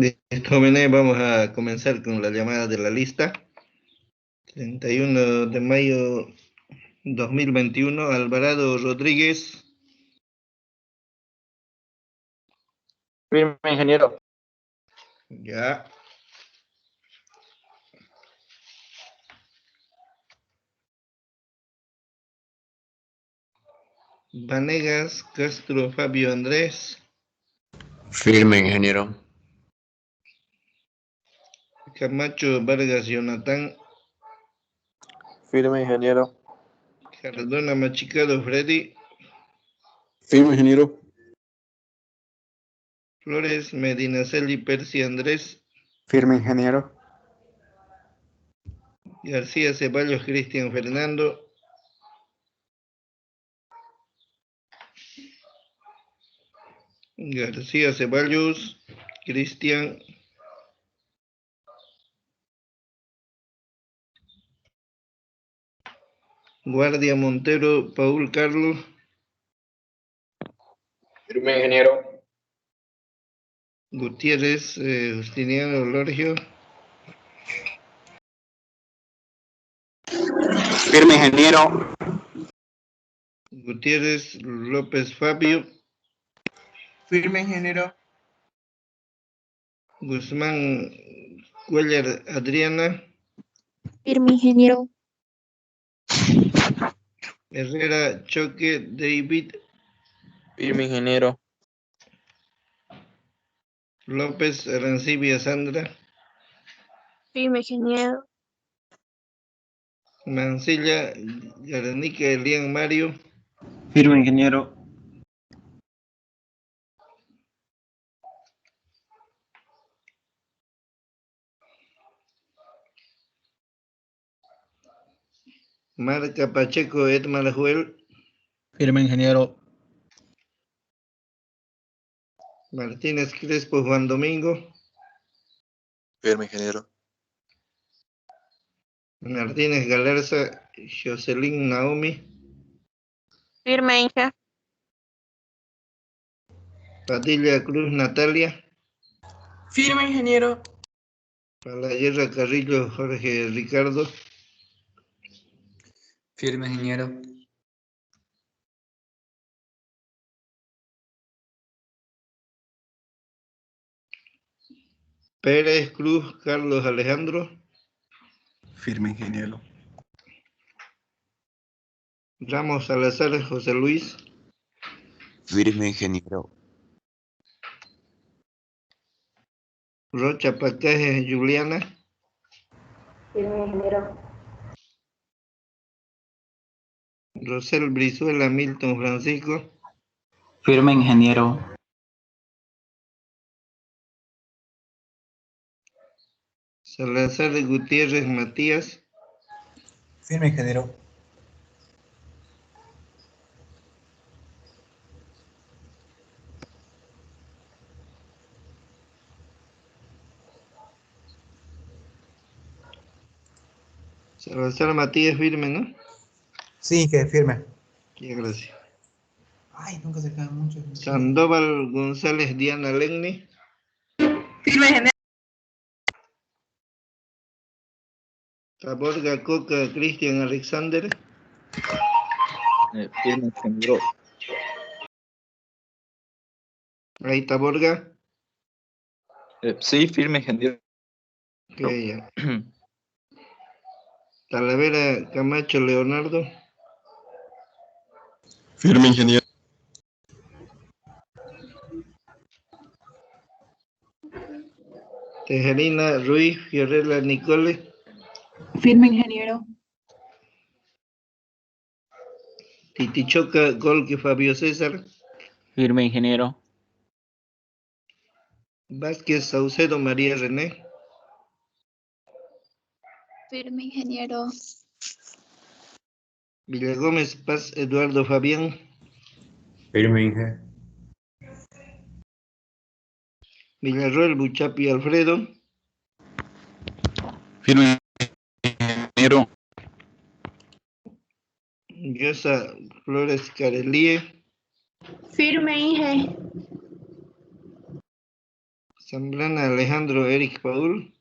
Listo, jóvenes, vamos a comenzar con la llamada de la lista. 31 de mayo 2021, Alvarado Rodríguez. Firme, ingeniero. Ya. Vanegas Castro Fabio Andrés. Firme, ingeniero. Camacho Vargas Jonathan. Firme, ingeniero. Cardona Machicado Freddy. Firme, ingeniero. Flores Medinaceli Percy Andrés. Firme, ingeniero. García Ceballos Cristian Fernando. García Ceballos Cristian. Guardia Montero Paul Carlos. Firme, ingeniero. Gutiérrez Justiniano Lorgio. Firme, ingeniero. Gutiérrez López Fabio. Firme, ingeniero. Guzmán Cuellar Adriana. Firme, ingeniero. Herrera Choque David. Firme, ingeniero. López Arancibia Sandra. Firme, ingeniero. Mancilla Garnica Elian Mario. Firme, ingeniero. Marca Pacheco Edmar Juel. Firme, ingeniero. Martínez Crespo Juan Domingo. Firme, ingeniero. Martínez Galarza Jocelyn Naomi. Firme, Inge. Padilla Cruz Natalia. Firme, ingeniero. Palayerra Carrillo Jorge Ricardo. Firme, ingeniero. Pérez Cruz Carlos Alejandro. Firme, ingeniero. Ramos Salazar José Luis. Firme, ingeniero. Rocha Pacaje Juliana. Firme, ingeniero. Rosel Brizuela Milton Francisco. Firme, ingeniero. Salazar Gutiérrez Matías. Firme, ingeniero. Salazar Matías firme, ¿no? Sí, que firme. Qué gracias. Ay, nunca se cae mucho. Sandoval González Diana Legni. Firme, ingeniero. Taborga Coca Cristian Alexander. Firme, ingeniero. Ahí Taborga. Sí, firme, ingeniero. Ok, ya. Talavera Camacho Leonardo. Firme, ingeniero. Tejerina Ruiz Fiorella Nicole. Firme, ingeniero. Titichoca Golque Fabio César. Firme, ingeniero. Vázquez Saucedo María René. Firme, ingeniero. Villagómez Paz Eduardo Fabián. Firme, ingeniero. Villarroel Buchapi Alfredo. Firme, ingeniero. Yosa Flores Carelie. Firme, Inge. Zambrana Alejandro Eric Paul.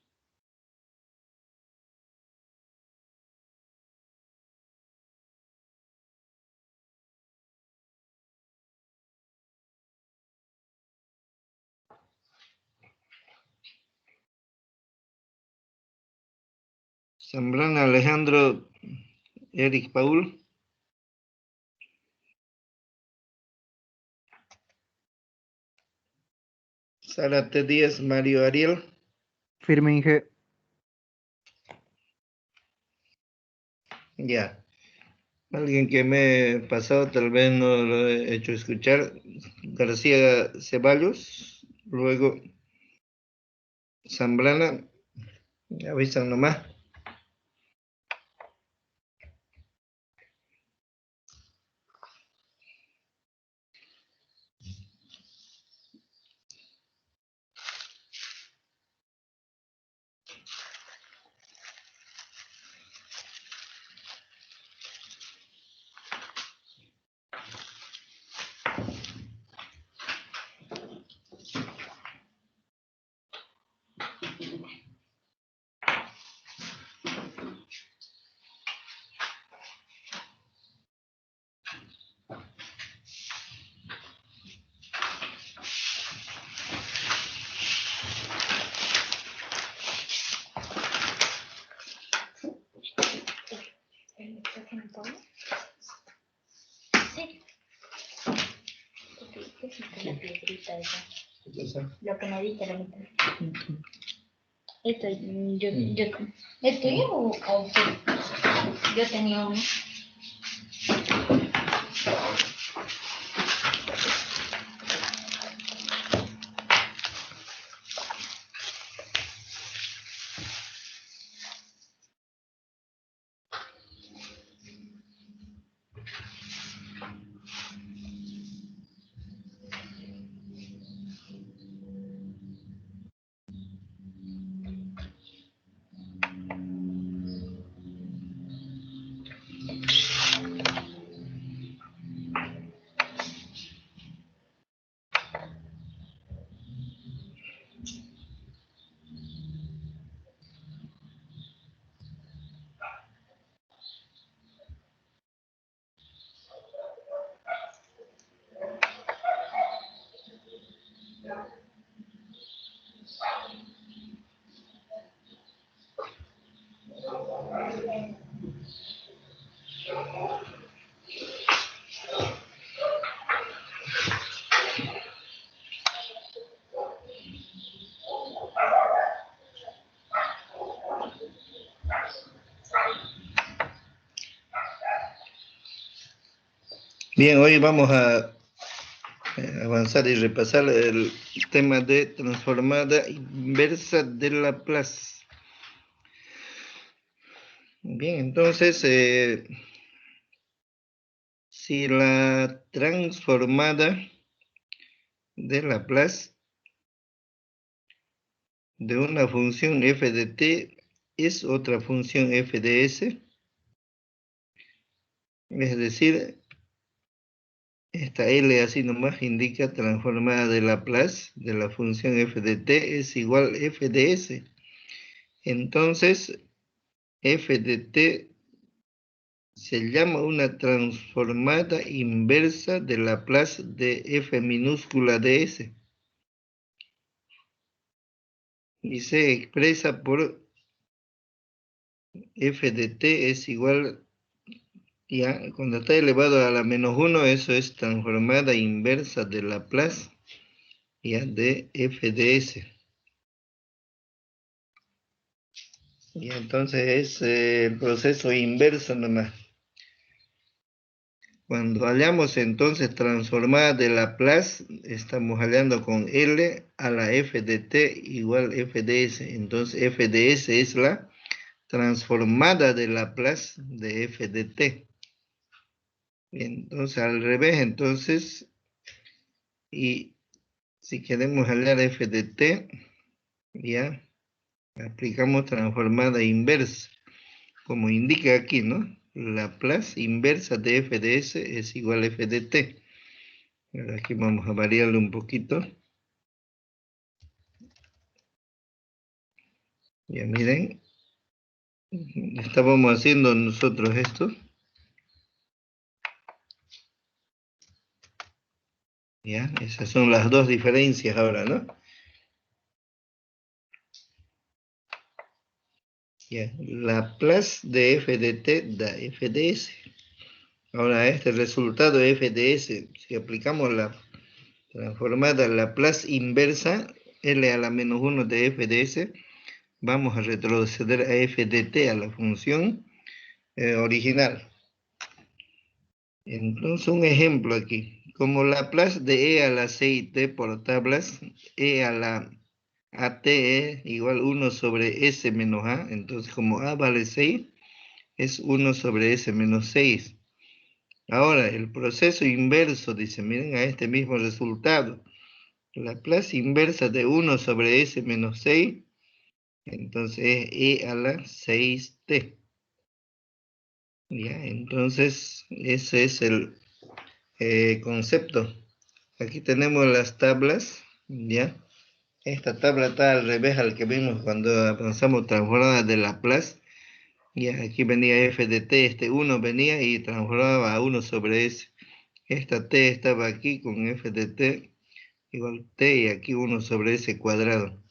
Zambrana Alejandro Eric Paul. Sara T. Díaz Mario Ariel. Firme Inge. Ya. Alguien que me he pasado, tal vez no lo he hecho escuchar. García Ceballos. Luego Zambrana. Avisan nomás. Lo que me diste, la mitad. Esto, ¿es tuyo o qué? Yo tenía uno. Bien, hoy vamos a avanzar y repasar el tema de transformada inversa de Laplace. Bien, entonces, si la transformada de Laplace de una función f de t es otra función f de s, es decir, esta L así nomás indica transformada de Laplace de la función f de t es igual f de s. Entonces, f de t se llama una transformada inversa de Laplace de f minúscula de s. Y se expresa por f de t es igual, ya, cuando está elevado a la menos 1, eso es transformada inversa de Laplace, ya, de f de s. Y entonces es el proceso inverso nomás. Cuando hallamos entonces transformada de Laplace, estamos hallando con L a la f de t igual f de s. Entonces f de s es la transformada de Laplace de f de t. Entonces al revés, entonces, y si queremos hallar f de t, ya aplicamos transformada inversa, como indica aquí, ¿no? Laplace inversa de f de s es igual a f de t. Ahora aquí vamos a variarlo un poquito. Ya miren, estábamos haciendo nosotros esto. Ya, esas son las dos diferencias ahora, ¿no? Ya, Laplace de f de t da f de s. Ahora, este resultado de f de s, si aplicamos la transformada Laplace inversa, L a la menos 1 de f de s, vamos a retroceder a f de t, a la función original. Entonces, un ejemplo aquí. Como Laplace de e a la 6t por tablas, e a la at es igual 1 sobre s menos a. Entonces, como a vale 6, es 1 sobre s menos 6. Ahora, el proceso inverso, dice, miren a este mismo resultado. Laplace inversa de 1 sobre s menos 6, entonces es e a la 6t. Ya, entonces ese es el concepto. Aquí tenemos las tablas, ¿ya? Esta tabla está al revés al que vimos cuando avanzamos transformada de Laplace. Y aquí venía f de t, este 1 venía y transformaba a 1 sobre s. Esta t estaba aquí con f de t igual t y aquí 1 sobre s cuadrado.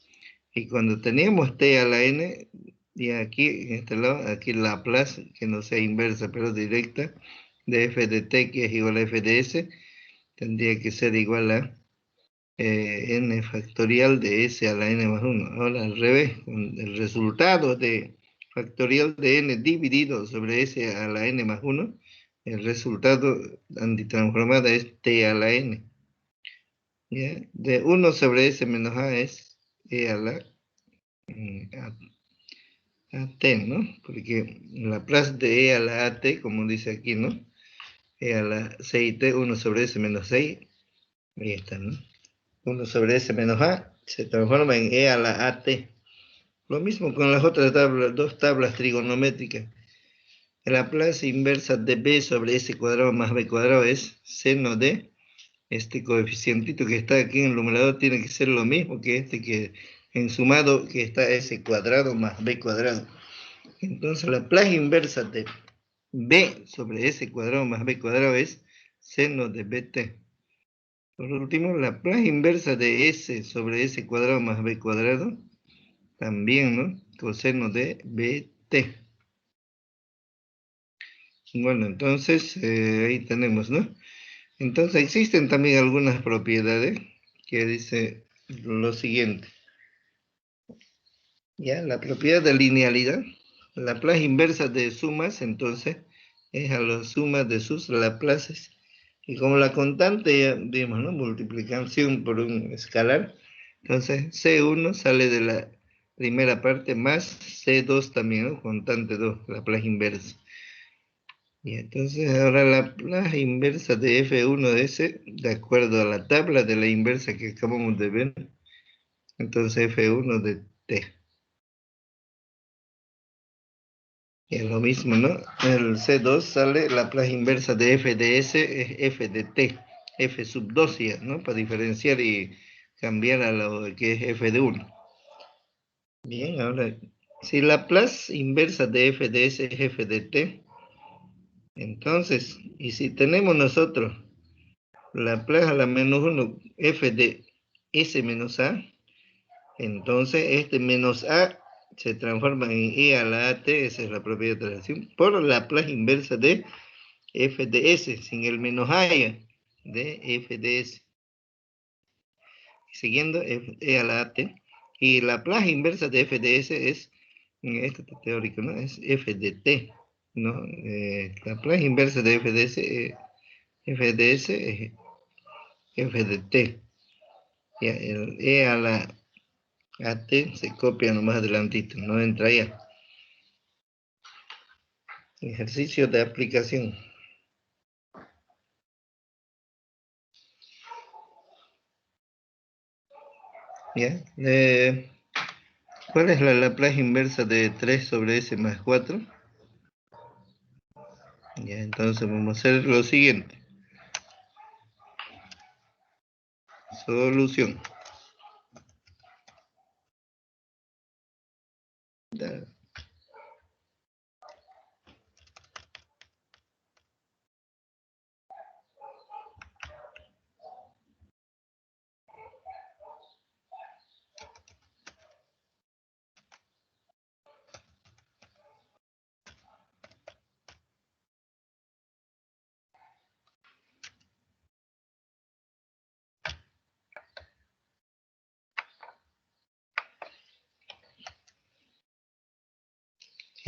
Y cuando teníamos t a la n, y aquí en este lado, aquí Laplace, que no sea inversa pero directa, de f de t que es igual a f de s, tendría que ser igual a n factorial de s a la n más 1. Ahora al revés, con el resultado de factorial de n dividido sobre s a la n más 1, el resultado antitransformada es t a la n. ¿Ya? De 1 sobre s menos a es e a la t, ¿no? Porque Laplace de e a la at, como dice aquí, ¿no? E a la 6t, 1 sobre s menos 6, ahí está, ¿no? 1 sobre s menos a se transforma en e a la at. Lo mismo con las otras tablas, dos tablas trigonométricas. La Laplace inversa de b sobre s cuadrado más b cuadrado es seno de este coeficientito que está aquí en el numerador, tiene que ser lo mismo que este que en sumado que está s cuadrado más b cuadrado. Entonces la Laplace inversa de b sobre s cuadrado más b cuadrado es seno de bt. Por último, la Laplace inversa de s sobre s cuadrado más b cuadrado, también, ¿no? Coseno de bt. Bueno, entonces ahí tenemos, ¿no? Entonces existen también algunas propiedades que dice lo siguiente. Ya, la propiedad de linealidad, la Laplace inversa de sumas, entonces es a la suma de sus Laplaces. Y como la constante, ya vimos, ¿no? Multiplicación por un escalar, entonces C1 sale de la primera parte más C2 también, ¿no? Constante 2, Laplace inversa. Y entonces ahora la Laplace inversa de F1 de S, de acuerdo a la tabla de la inversa que acabamos de ver, entonces F1 de T. Y es lo mismo, ¿no? El C2 sale la Laplace inversa de F de S, es F de T, F sub 2 ya, ¿no? Para diferenciar y cambiar a lo que es F de 1. Bien, ahora, si la Laplace inversa de F de S es F de T, entonces, y si tenemos nosotros Laplace a la menos 1, f de s menos a, entonces este menos a se transforma en e a la at, esa es la propiedad de transacción, por la Laplace inversa de f de s, sin el menos a de f de s. Siguiendo e a la at, y la Laplace inversa de f de s es, esto es teórico, ¿no? Es f de t, ¿no? La Laplace inversa de f de s, f de s es f de t. Ya, el e a la at se copia nomás adelantito, no entra ya. Ejercicio de aplicación. ¿Ya? ¿Cuál es la Laplace inversa de 3 sobre s más 4? Ya, entonces vamos a hacer lo siguiente. Solución.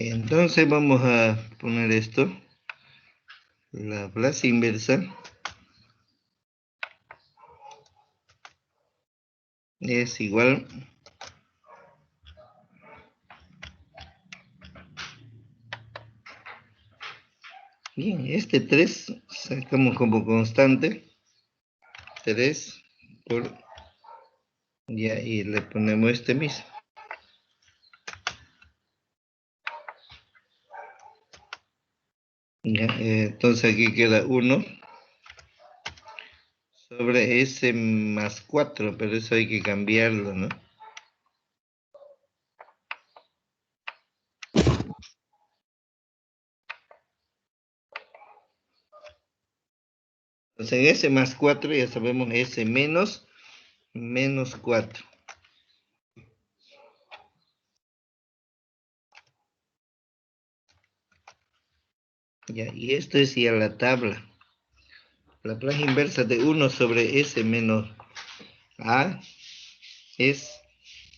Entonces vamos a poner esto. Laplace inversa es igual bien, este 3 sacamos como constante 3 por ya, y le ponemos este mismo. Ya, entonces aquí queda 1 sobre S más 4, pero eso hay que cambiarlo, ¿no? Entonces en S más 4 ya sabemos S menos 4. Ya, y esto es ya la tabla. Laplace inversa de 1 sobre S menos A es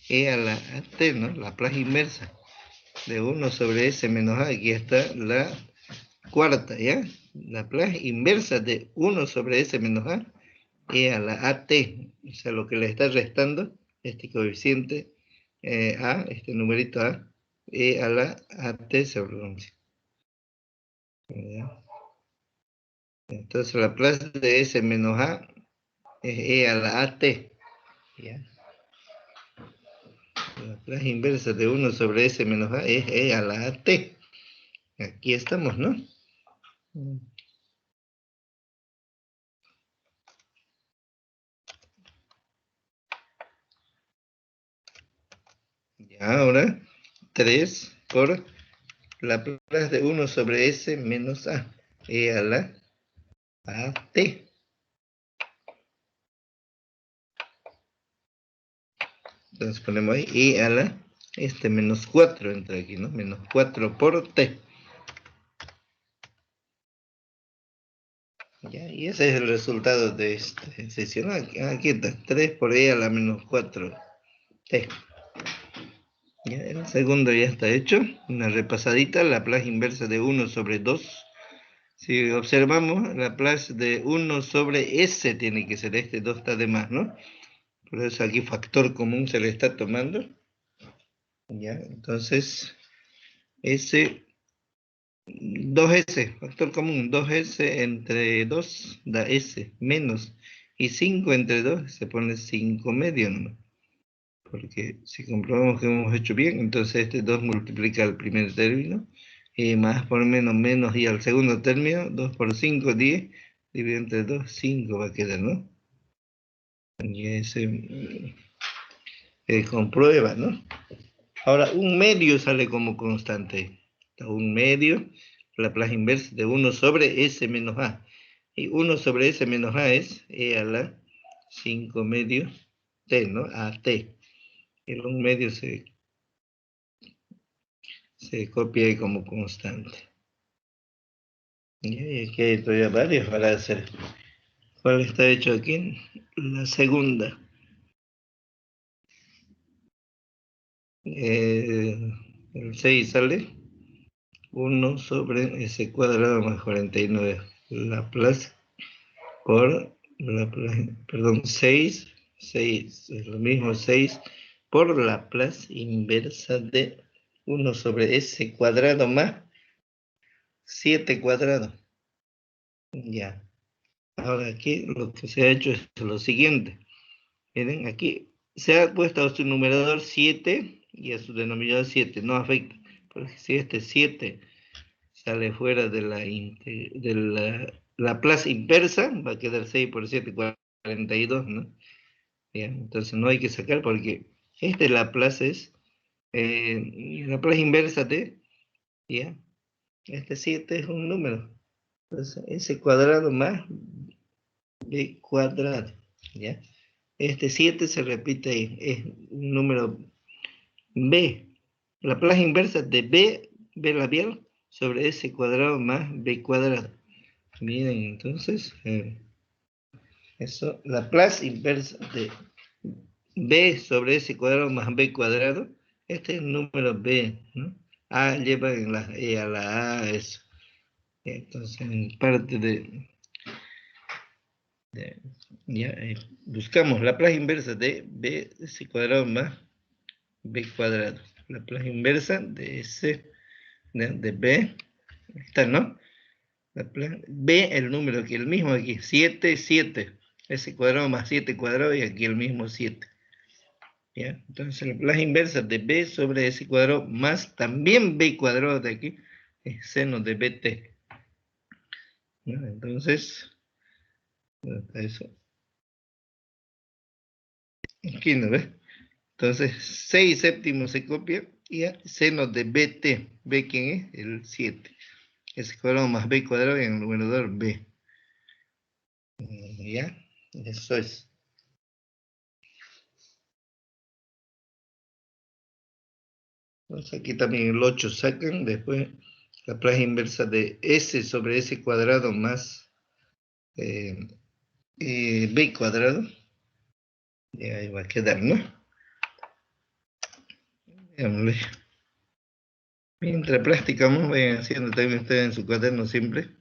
E a la t, ¿no? Laplace inversa de 1 sobre S menos A. Aquí está la cuarta, ¿ya? Laplace inversa de 1 sobre S menos A, E a la AT. O sea, lo que le está restando, este coeficiente A, este numerito A, E a la AT se pronuncia. ¿Ya? Entonces, Laplace de S menos A es E a la AT. ¿Ya? Laplace inversa de 1 sobre S menos A es E a la AT. Aquí estamos, ¿no? Y ahora 3 por Laplace de 1 sobre S menos A. E a la AT. Entonces ponemos ahí E a la menos 4 entra aquí, ¿no? Menos 4 por T. ¿Ya? Y ese es el resultado de esta ejercicio. Aquí está, 3 por E a la menos 4 T. Ya, el segundo ya está hecho. Una repasadita, Laplace inversa de 1 sobre 2. Si observamos, Laplace de 1 sobre S tiene que ser este, 2 está de más, ¿no? Por eso aquí factor común se le está tomando. Ya, entonces, S 2S, factor común, 2S entre 2 da S, menos, y 5 entre 2 se pone 5 medio, ¿no? Porque si comprobamos que hemos hecho bien, entonces este 2 multiplica al primer término, y más por menos, menos, y al segundo término, 2 por 5, 10, dividido entre 2, 5 va a quedar, ¿no? Y ese comprueba, ¿no? Ahora, un medio sale como constante. Un medio, Laplace inversa de 1 sobre S menos A. Y 1 sobre S menos A es E a la 5 medio T, ¿no? A T. El un medio se copia ahí como constante. Y aquí hay todavía varios para hacer. ¿Cuál está hecho aquí? La segunda. El 6 sale 1 sobre S cuadrado más 49. Laplace por Laplace, perdón, 6 es lo mismo, 6 por Laplace inversa de 1 sobre S cuadrado más 7 cuadrado. Ya. Ahora aquí lo que se ha hecho es lo siguiente. Miren, aquí se ha puesto a su numerador 7 y a su denominador 7. No afecta. Porque si este 7 sale fuera de la Laplace inversa, va a quedar 6 por 7, 42, ¿no? Bien, entonces no hay que sacar porque este Laplace es Laplace inversa de, ¿ya? Este 7 es un número. Entonces, S cuadrado más B cuadrado, ¿ya? Este 7 se repite ahí, es un número B. Laplace inversa de B labial sobre S cuadrado más B cuadrado. Miren, entonces, eso, Laplace inversa de B sobre S cuadrado más B cuadrado. Este es el número B, ¿no? A lleva en la E a la A, eso. Entonces, en parte ya, buscamos la plaza inversa de BS cuadrado más B cuadrado. La plaza inversa de S de B, está, ¿no? B, el número aquí, el mismo aquí, 7, 7. S cuadrado más 7 cuadrado y aquí el mismo 7. ¿Ya? Entonces la plaza inversa de B sobre S cuadrado más también B cuadrado de aquí es seno de BT. ¿Ya? Entonces, eso. Aquí no ves. Entonces 6 séptimos se copia y a seno de BT. ¿B quién es? El 7. S cuadrado más B cuadrado y en el numerador B. ¿Ya? Eso es. Entonces aquí también el 8 sacan, después la plaza inversa de S sobre S cuadrado más B cuadrado. Y ahí va a quedar, ¿no? Veámosle. Mientras practicamos, vayan haciendo también ustedes en su cuaderno simple.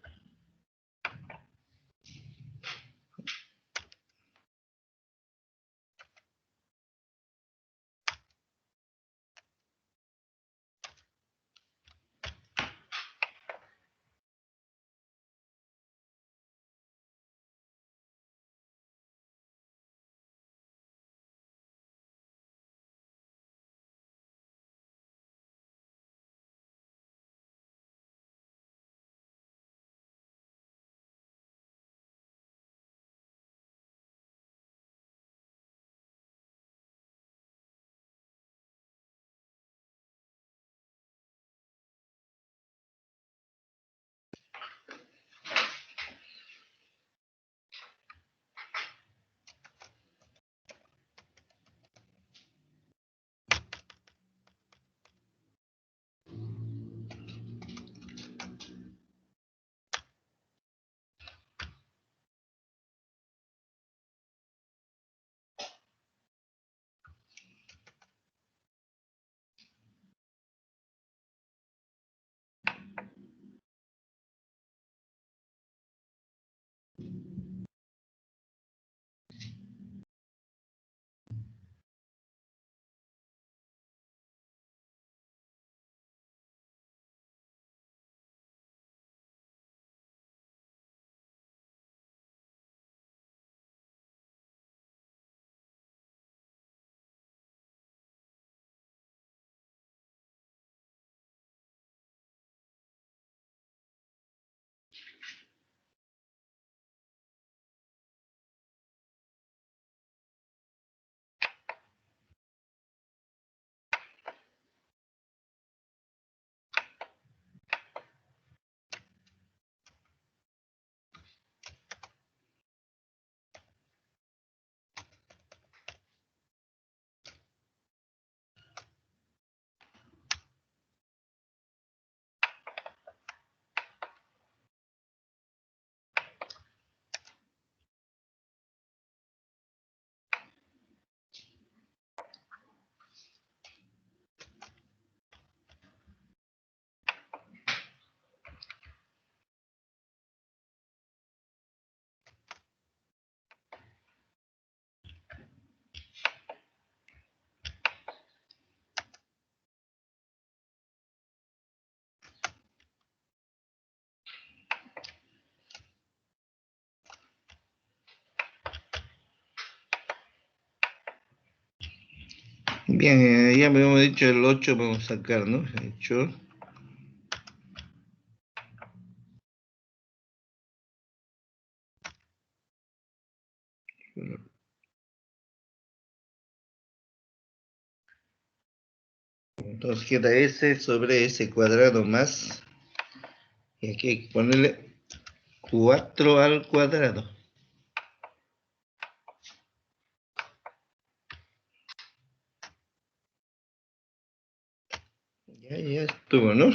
Bien, ya me habíamos dicho el 8 vamos a sacar, ¿no? 8. Entonces queda S sobre S cuadrado más, y aquí hay que ponerle 4 al cuadrado. Ya estuvo, ¿no?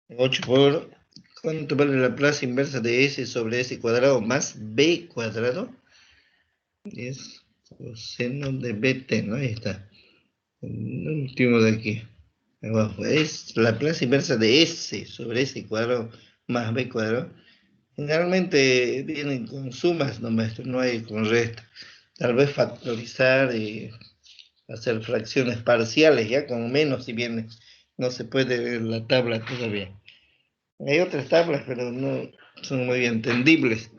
8 por, ¿cuánto vale la plaza inversa de S sobre S cuadrado más B cuadrado? Es coseno de BT, ¿no? Ahí está. El último de aquí. Abajo. Es la plaza inversa de S sobre S cuadrado más B cuadrado. Generalmente vienen con sumas nomás, no hay con restas. Tal vez factorizar y hacer fracciones parciales, ya con menos si viene. No se puede ver la tabla todavía. Hay otras tablas, pero no son muy entendibles.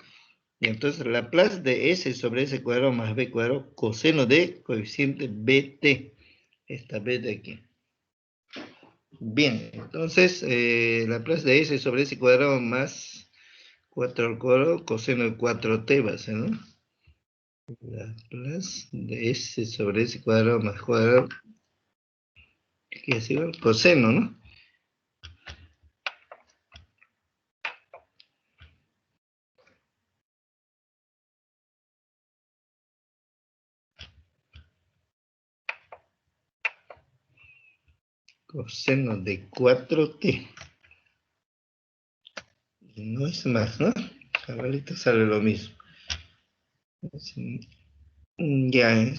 Y entonces la plaza de S sobre S cuadrado más B cuadrado, coseno de coeficiente BT. Esta B de aquí. Bien, entonces la plaza de S sobre S cuadrado más 4 al cuadrado, coseno de 4t va a ser, ¿no? La plaza de S sobre S cuadrado más cuadrado, ¿qué es igual? Coseno, ¿no? Coseno de 4t. No es más, ¿no? Ahorita sale lo mismo. Ya,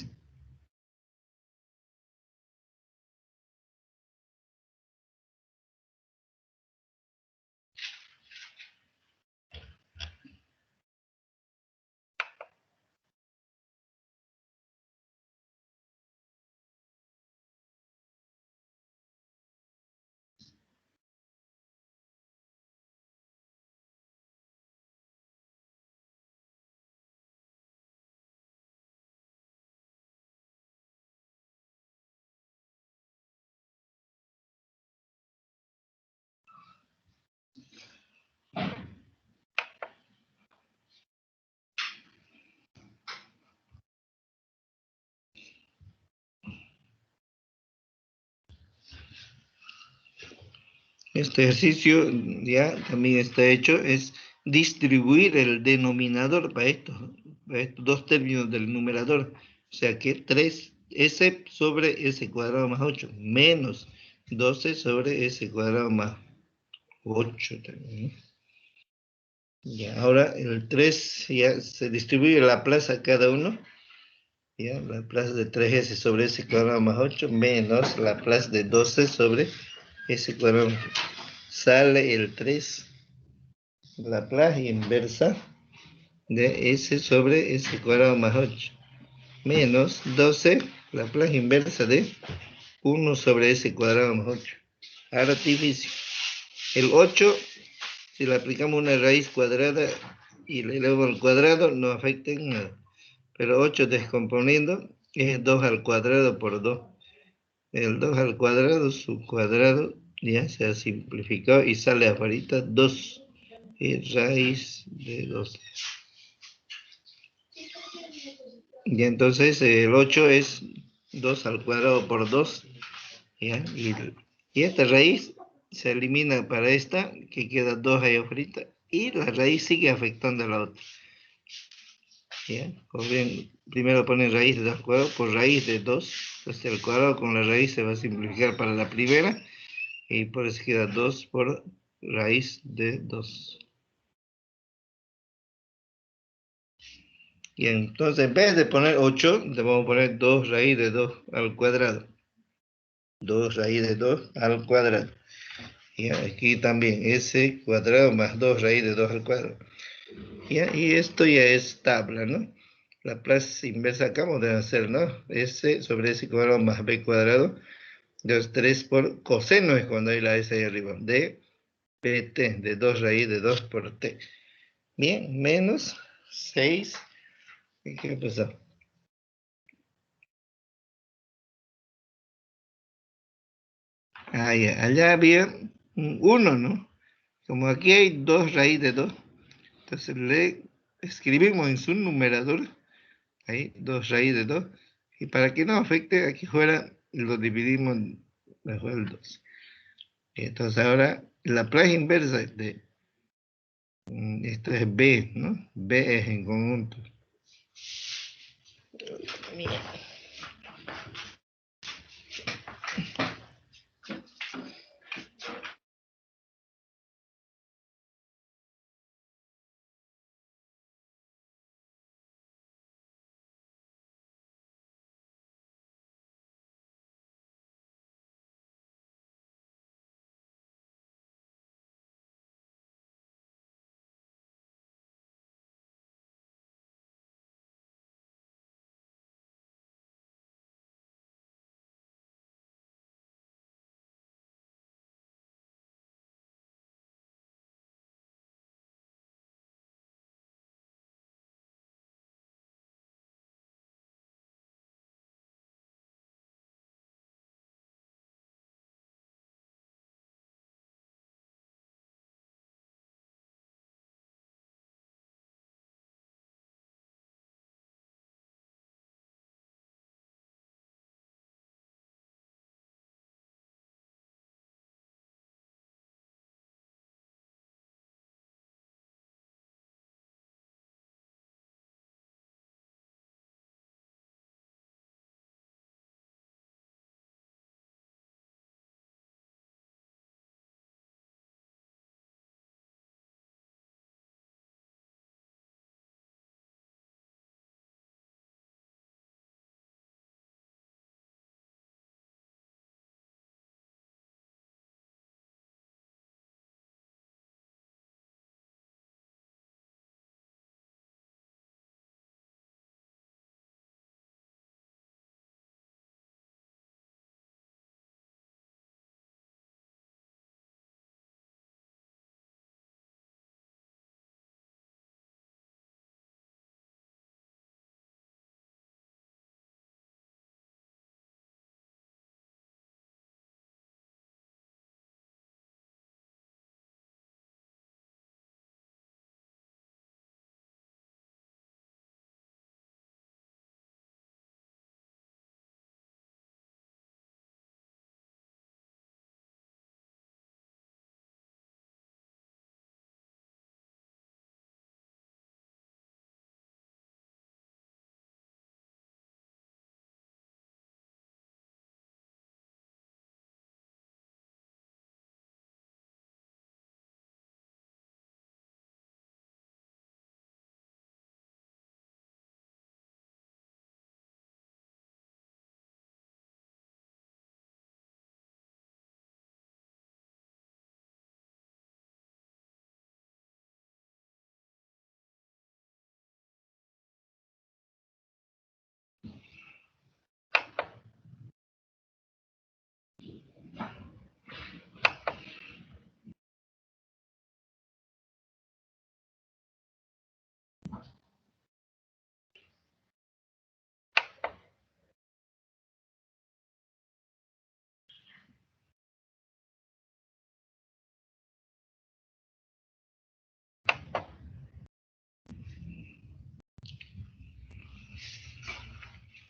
este ejercicio ya también está hecho, es distribuir el denominador para estos dos términos del numerador. O sea que 3s sobre s cuadrado más 8 menos 12 sobre s cuadrado más 8 también, ¿no? Ya, ahora el 3 ya se distribuye la plaza a cada uno. Ya, la plaza de 3s sobre s cuadrado más 8 menos la plaza de 12 sobre s cuadrado. Sale el 3, la plaza inversa de s sobre s cuadrado más 8 menos 12, la plaza inversa de 1 sobre s cuadrado más 8. Artificio. El 8, si le aplicamos una raíz cuadrada y le elevo al cuadrado, no afecta en nada. Pero 8 descomponiendo es 2 al cuadrado por 2. El 2 al cuadrado, su cuadrado, ya se ha simplificado y sale afuera 2. Y raíz de 2. Y entonces el 8 es 2 al cuadrado por 2. ¿Ya? Y esta raíz se elimina para esta, que queda 2 ahí afuera. Y la raíz sigue afectando a la otra. ¿Ya? O bien, primero ponen raíz de 2 al cuadrado por raíz de 2. Entonces el cuadrado con la raíz se va a simplificar para la primera. Y por eso queda 2 por raíz de 2. Y entonces en vez de poner 8, le vamos a poner 2 raíz de 2 al cuadrado. 2 raíz de 2 al cuadrado. Y aquí también s cuadrado más 2 raíz de 2 al cuadrado. ¿Ya? Y esto ya es tabla, ¿no? La plaza inversa acabamos de hacer, ¿no? S sobre s cuadrado más b cuadrado. 2, 3 por coseno es cuando hay la s ahí arriba. De pt, de 2 raíz de 2 por t. Bien, menos 6. ¿Qué pasó? Ah, ya, allá había 1, ¿no? Como aquí hay 2 raíz de 2, entonces le escribimos en su numerador, ahí, 2 raíz de 2, y para que no afecte, aquí fuera lo dividimos mejor el 2. Entonces ahora la plaza inversa de, esto es B, ¿no? B es en conjunto.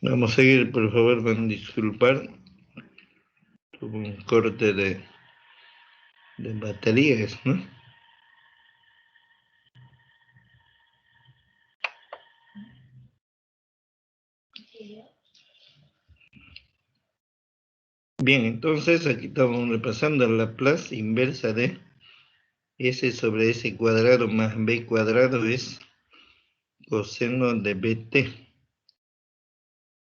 Vamos a seguir, por favor, van a disculpar. Tuvo un corte de baterías, ¿no? Bien, entonces aquí estamos repasando la Laplace inversa de S sobre S cuadrado más B cuadrado es coseno de BT.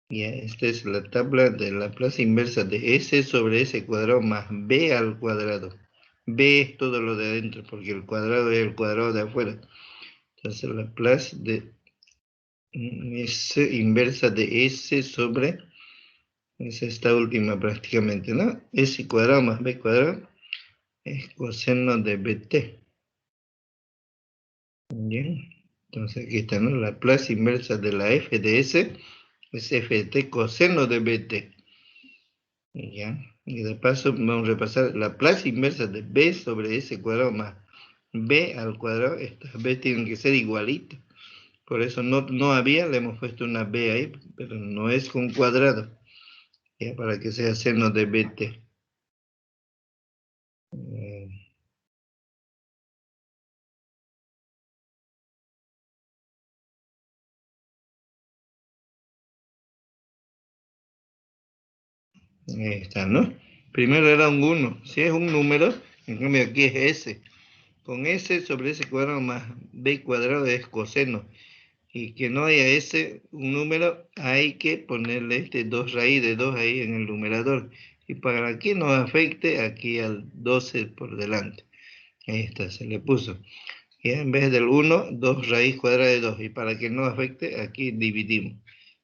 Ya, esta es la tabla de la Laplace inversa de S sobre S cuadrado más B al cuadrado. B es todo lo de adentro, porque el cuadrado es el cuadrado de afuera. Entonces la Laplace de S inversa de S sobre, es esta última prácticamente, ¿no? S cuadrado más B cuadrado es coseno de BT. Bien, entonces aquí está, ¿no? La Laplace inversa de la F de S es F de T coseno de BT. Ya, y de paso vamos a repasar la Laplace inversa de B sobre S cuadrado más B al cuadrado. Estas B tienen que ser igualitas. Por eso no había, le hemos puesto una B ahí, pero no es con cuadrado. Ya, para que sea seno de BT. Ahí está, ¿no? Primero era un 1. Si es un número, en cambio aquí es S. Con S sobre S cuadrado más B cuadrado es coseno. Y que no haya S, un número, hay que ponerle 2 raíz de 2 ahí en el numerador. Y para que no afecte aquí al 12 por delante. Ahí está, se le puso. Y en vez del 1, 2 raíz cuadrada de 2. Y para que no afecte, aquí dividimos.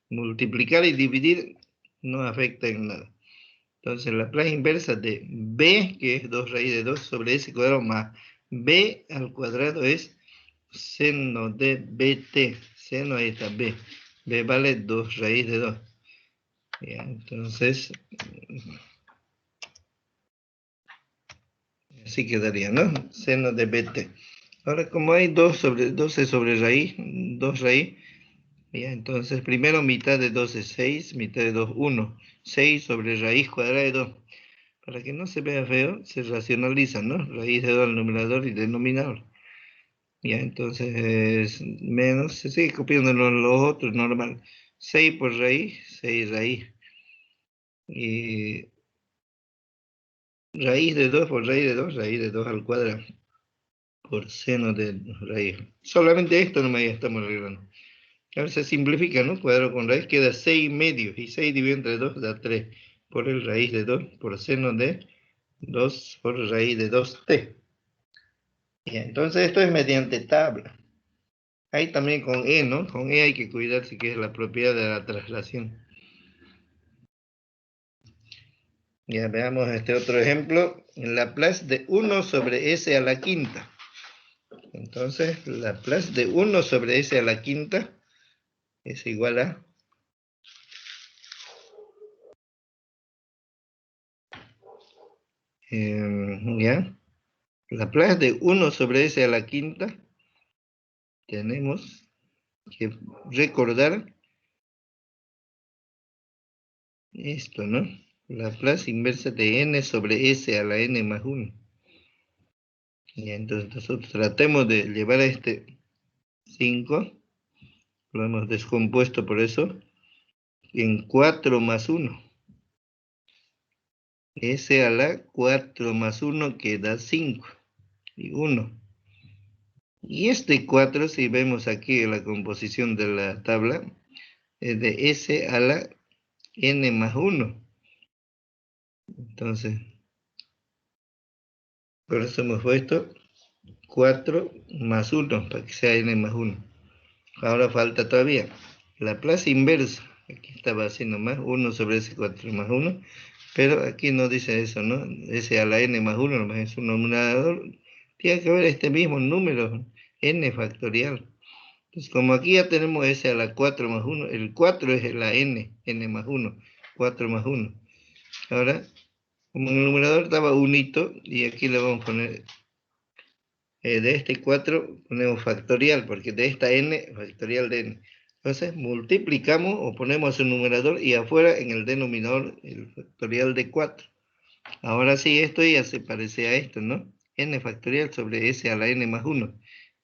Multiplicar y dividir no afecta en nada. Entonces la Laplace inversa de B, que es 2 raíz de 2 sobre S cuadrado más B al cuadrado es seno de BT. Seno, ahí está, B. B vale 2 raíz de 2. Ya, entonces, así quedaría, ¿no? Seno de BT. Ahora, como hay 12 sobre raíz, 2 raíz, ya, entonces primero mitad de 2 es 6, mitad de 2, 1. 6 sobre raíz cuadrada de 2. Para que no se vea feo, se racionaliza, ¿no? Raíz de 2 al numerador y denominador. Ya, entonces es menos, se sigue copiando los otros, normal. 6 por raíz, 6 raíz. Y raíz de 2 por raíz de 2 al cuadrado. Por seno de raíz. Solamente esto nomás ya estamos arreglando. Ahora se simplifica, ¿no? Cuadrado con raíz queda 6 medios. Y 6 dividido entre 2 da 3. Por el raíz de 2, por seno de 2 por raíz de 2t. Ya, entonces esto es mediante tabla. Ahí también con E, ¿no? Con E hay que cuidarse que es la propiedad de la traslación. Ya veamos este otro ejemplo. Laplace de 1 sobre S a la quinta. Entonces, Laplace de 1 sobre S a la quinta es igual a ya. Laplace de 1 sobre S a la quinta. Tenemos que recordar esto, ¿no? Laplace inversa de n sobre S a la n más 1. Y entonces nosotros tratemos de llevar a este 5. Lo hemos descompuesto por eso. En 4 más 1. S a la 4 más 1 que da 5. Y 1. Y este 4, si vemos aquí la composición de la tabla, es de S a la n más 1. Entonces, por eso hemos puesto 4 más 1, para que sea n más 1. Ahora falta todavía la Laplace inversa. Aquí estaba haciendo más 1 sobre S 4 más 1. Pero aquí no dice eso, ¿no? S a la n más 1, nomás es un numerador. Tiene que haber este mismo número, n factorial. Entonces, como aquí ya tenemos S a la 4 más 1, el 4 es la n más 1, 4 más 1. Ahora, como el numerador estaba unito, y aquí le vamos a poner, de este 4 ponemos factorial, porque de esta n, factorial de n. Entonces multiplicamos o ponemos un numerador y afuera en el denominador el factorial de 4. Ahora sí, esto ya se parece a esto, ¿no? N factorial sobre S a la N más 1.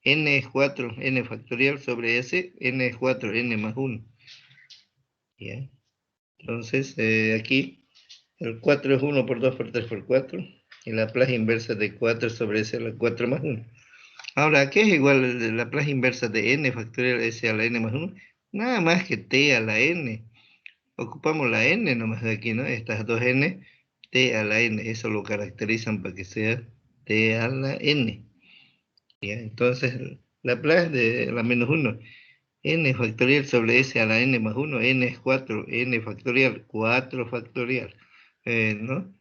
N es 4, N factorial sobre S, N es 4, N más 1. ¿Ya? Entonces, aquí, el 4 es 1 por 2 por 3 por 4. Y la Laplace inversa de 4 sobre S a la 4 más 1. Ahora, ¿qué es igual a la Laplace inversa de N factorial S a la N más 1? Nada más que T a la N. Ocupamos la N nomás de aquí, ¿no? Estas dos N, T a la N. Eso lo caracterizan para que sea T a la N. ¿Ya? Entonces, Laplace de la menos 1. N factorial sobre S a la N más 1. N es 4. N factorial, 4 factorial. ¿No?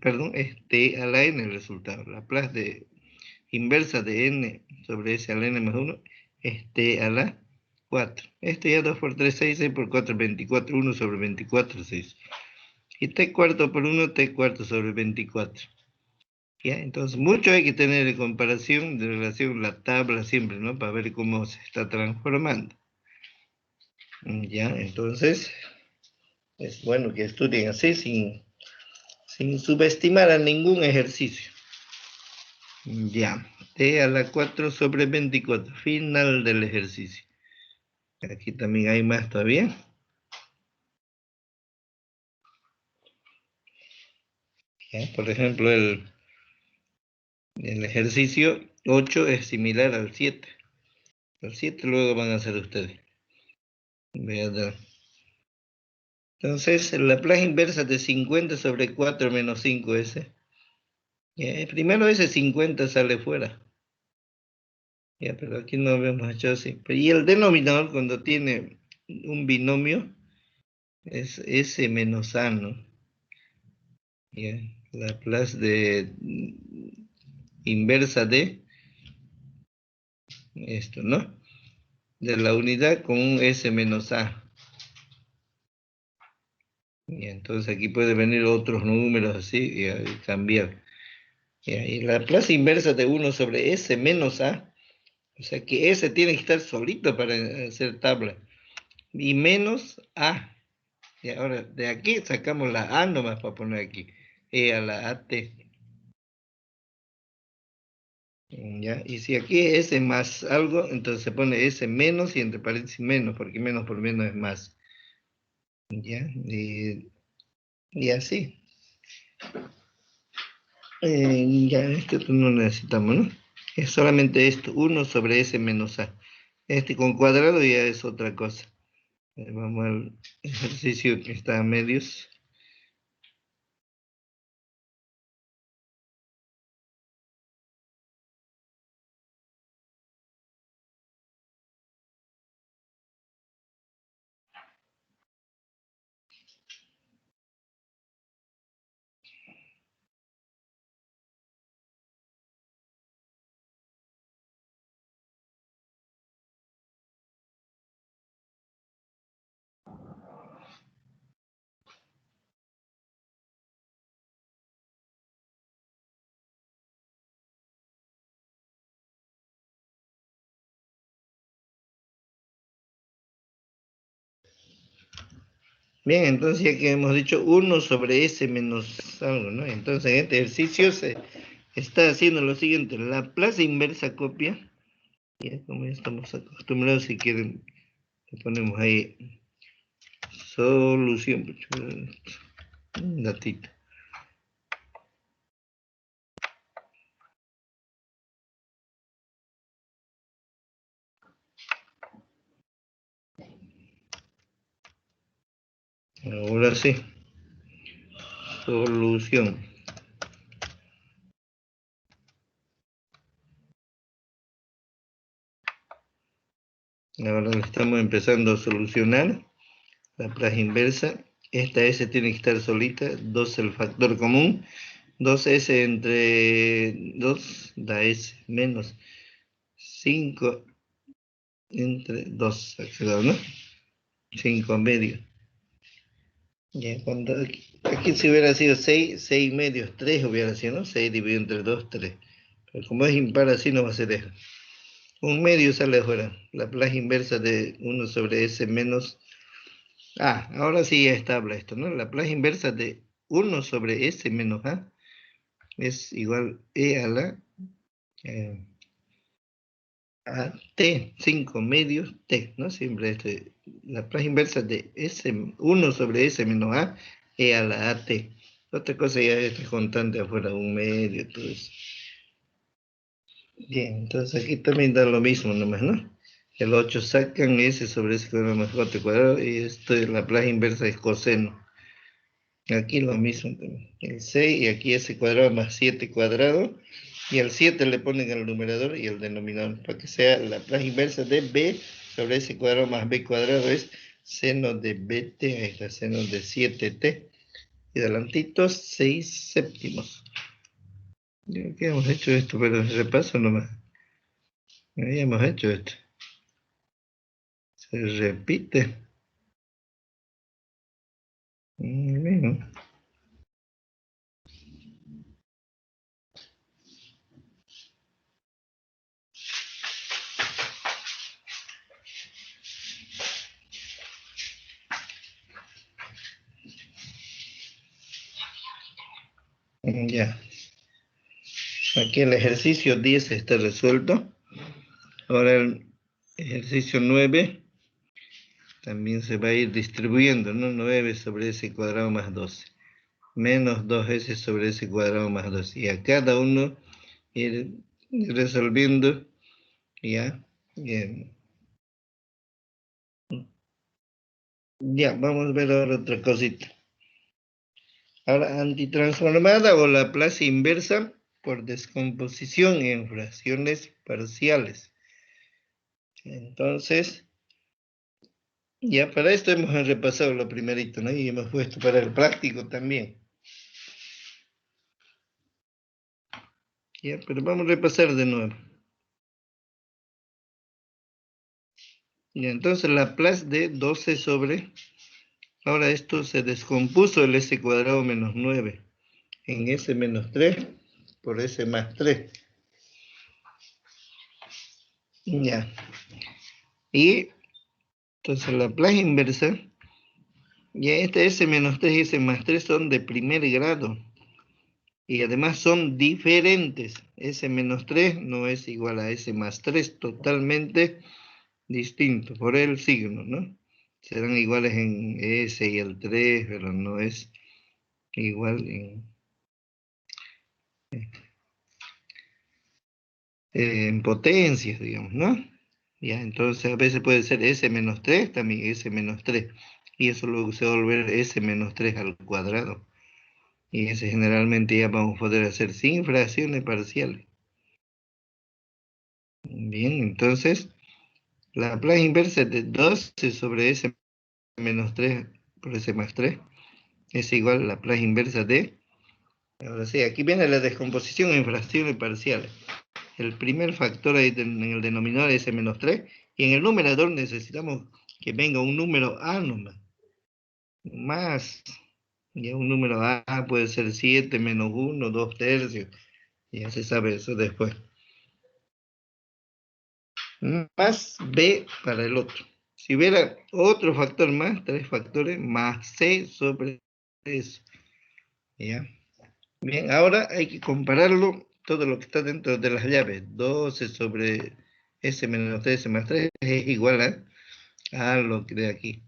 Perdón, es T a la N el resultado. Laplace de inversa de N sobre S a la N más 1 es T a la 4. Este ya 2 por 3, 6, 6 por 4, 24, 1 sobre 24, 6. Y T cuarto por 1, T cuarto sobre 24. ¿Ya? Entonces, mucho hay que tener de comparación, de relación, la tabla siempre, ¿no? Para ver cómo se está transformando. ¿Ya? Entonces, es bueno que estudien así, sin subestimar a ningún ejercicio. Ya. T a la 4 sobre 24. Final del ejercicio. Aquí también hay más todavía. ¿Ya? Por ejemplo, el ejercicio 8 es similar al 7. El 7 luego van a hacer ustedes. Vean. Entonces, la Laplace inversa de 50 sobre 4 menos 5S. Primero ese 50 sale fuera. Ya, pero aquí no habíamos hecho así. Y el denominador cuando tiene un binomio es S menos A, ¿no? Ya, Laplace de inversa de esto, ¿no? De la unidad con un S menos A. Y entonces aquí puede venir otros números así y cambiar. Y la Laplace inversa de 1 sobre S menos A. O sea que S tiene que estar solito para hacer tabla. Y menos A. Y ahora, de aquí sacamos la A nomás para poner aquí. E a la AT. ¿Ya? Y si aquí es S más algo, entonces se pone S menos y entre paréntesis menos, porque menos por menos es más. ¿Ya? Y así. Ya, esto no necesitamos, ¿no? Es solamente esto, 1 sobre S menos A. Este con cuadrado ya es otra cosa. Vamos al ejercicio que está a medios. Bien, entonces ya que hemos dicho 1 sobre S menos algo, ¿no? Entonces en este ejercicio se está haciendo lo siguiente, la Laplace inversa copia, ya como ya estamos acostumbrados, si quieren, le ponemos ahí solución, un datito. Ahora sí, solución. Ahora lo estamos empezando a solucionar. La Laplace inversa. Esta S tiene que estar solita. 2 el factor común. 2S entre 2 da S menos 5 entre 2. Ha quedado, ¿no? 5 medio. Ya, cuando aquí si hubiera sido 6, 6 medios, 3 hubiera sido, ¿no? 6 dividido entre 2, 3. Pero como es impar así no va a ser eso. Un medio sale afuera. La plaza inversa de 1 sobre S menos... Ah, ahora sí ya estable esto, ¿no? La plaza inversa de 1 sobre S menos A es igual E a la... a T, 5 medios T, ¿no? Siempre la plaza inversa de S, 1 sobre S menos A, E a la AT. Otra cosa ya es constante afuera, un medio, todo eso. Bien, entonces aquí también da lo mismo nomás, ¿no? El 8 sacan S sobre S cuadrado más 4 cuadrado, y esto es la plaza inversa es coseno. Aquí lo mismo también. El 6 y aquí S cuadrado más 7 cuadrado. Y el 7 le ponen el numerador y el denominador, para que sea la plaza inversa de B sobre S cuadrado más B cuadrado es seno de BT, ahí está, seno de 7T. Y adelantitos 6 séptimos. Ya que hemos hecho esto, pero repaso nomás. Ya hemos hecho esto. Se repite. Bueno. Ya. Aquí el ejercicio 10 está resuelto. Ahora el ejercicio 9 también se va a ir distribuyendo, ¿no? 9 sobre S cuadrado más 12. Menos 2S sobre S cuadrado más 12. Y a cada uno ir resolviendo, ¿ya? Bien. Ya, vamos a ver ahora otra cosita. Ahora, antitransformada o la plaza inversa por descomposición en fracciones parciales. Entonces, ya para esto hemos repasado lo primerito, ¿no? Y hemos puesto para el práctico también. Ya, pero vamos a repasar de nuevo. Y entonces la plaza de 12 sobre... Ahora esto se descompuso el S cuadrado menos 9 en S menos 3 por S más 3. Ya. Y entonces la plaza inversa, ya este S menos 3 y S más 3 son de primer grado. Y además son diferentes. S menos 3 no es igual a S más 3, totalmente distinto, por el signo, ¿no? Serán iguales en S y el 3, pero no es igual en potencias, digamos, ¿no? Ya, entonces a veces puede ser S menos 3, también S menos 3. Y eso luego se va a volver S menos 3 al cuadrado. Y ese generalmente ya vamos a poder hacer sin fracciones parciales. Bien, entonces la plaza inversa de 12 sobre S menos 3 por S más 3 es igual a la plaza inversa de... Ahora sí, aquí viene la descomposición en fracciones parciales. El primer factor ahí en el denominador es S menos 3 y en el numerador necesitamos que venga un número A nomás. Más, ya un número A puede ser 7 menos 1, 2 tercios. Ya se sabe eso después. Más B para el otro. Si hubiera otro factor más, 3 factores, más C sobre eso. ¿Ya? Bien, ahora hay que compararlo, todo lo que está dentro de las llaves. 12 sobre S menos 3, S más 3 es igual a lo que de aquí,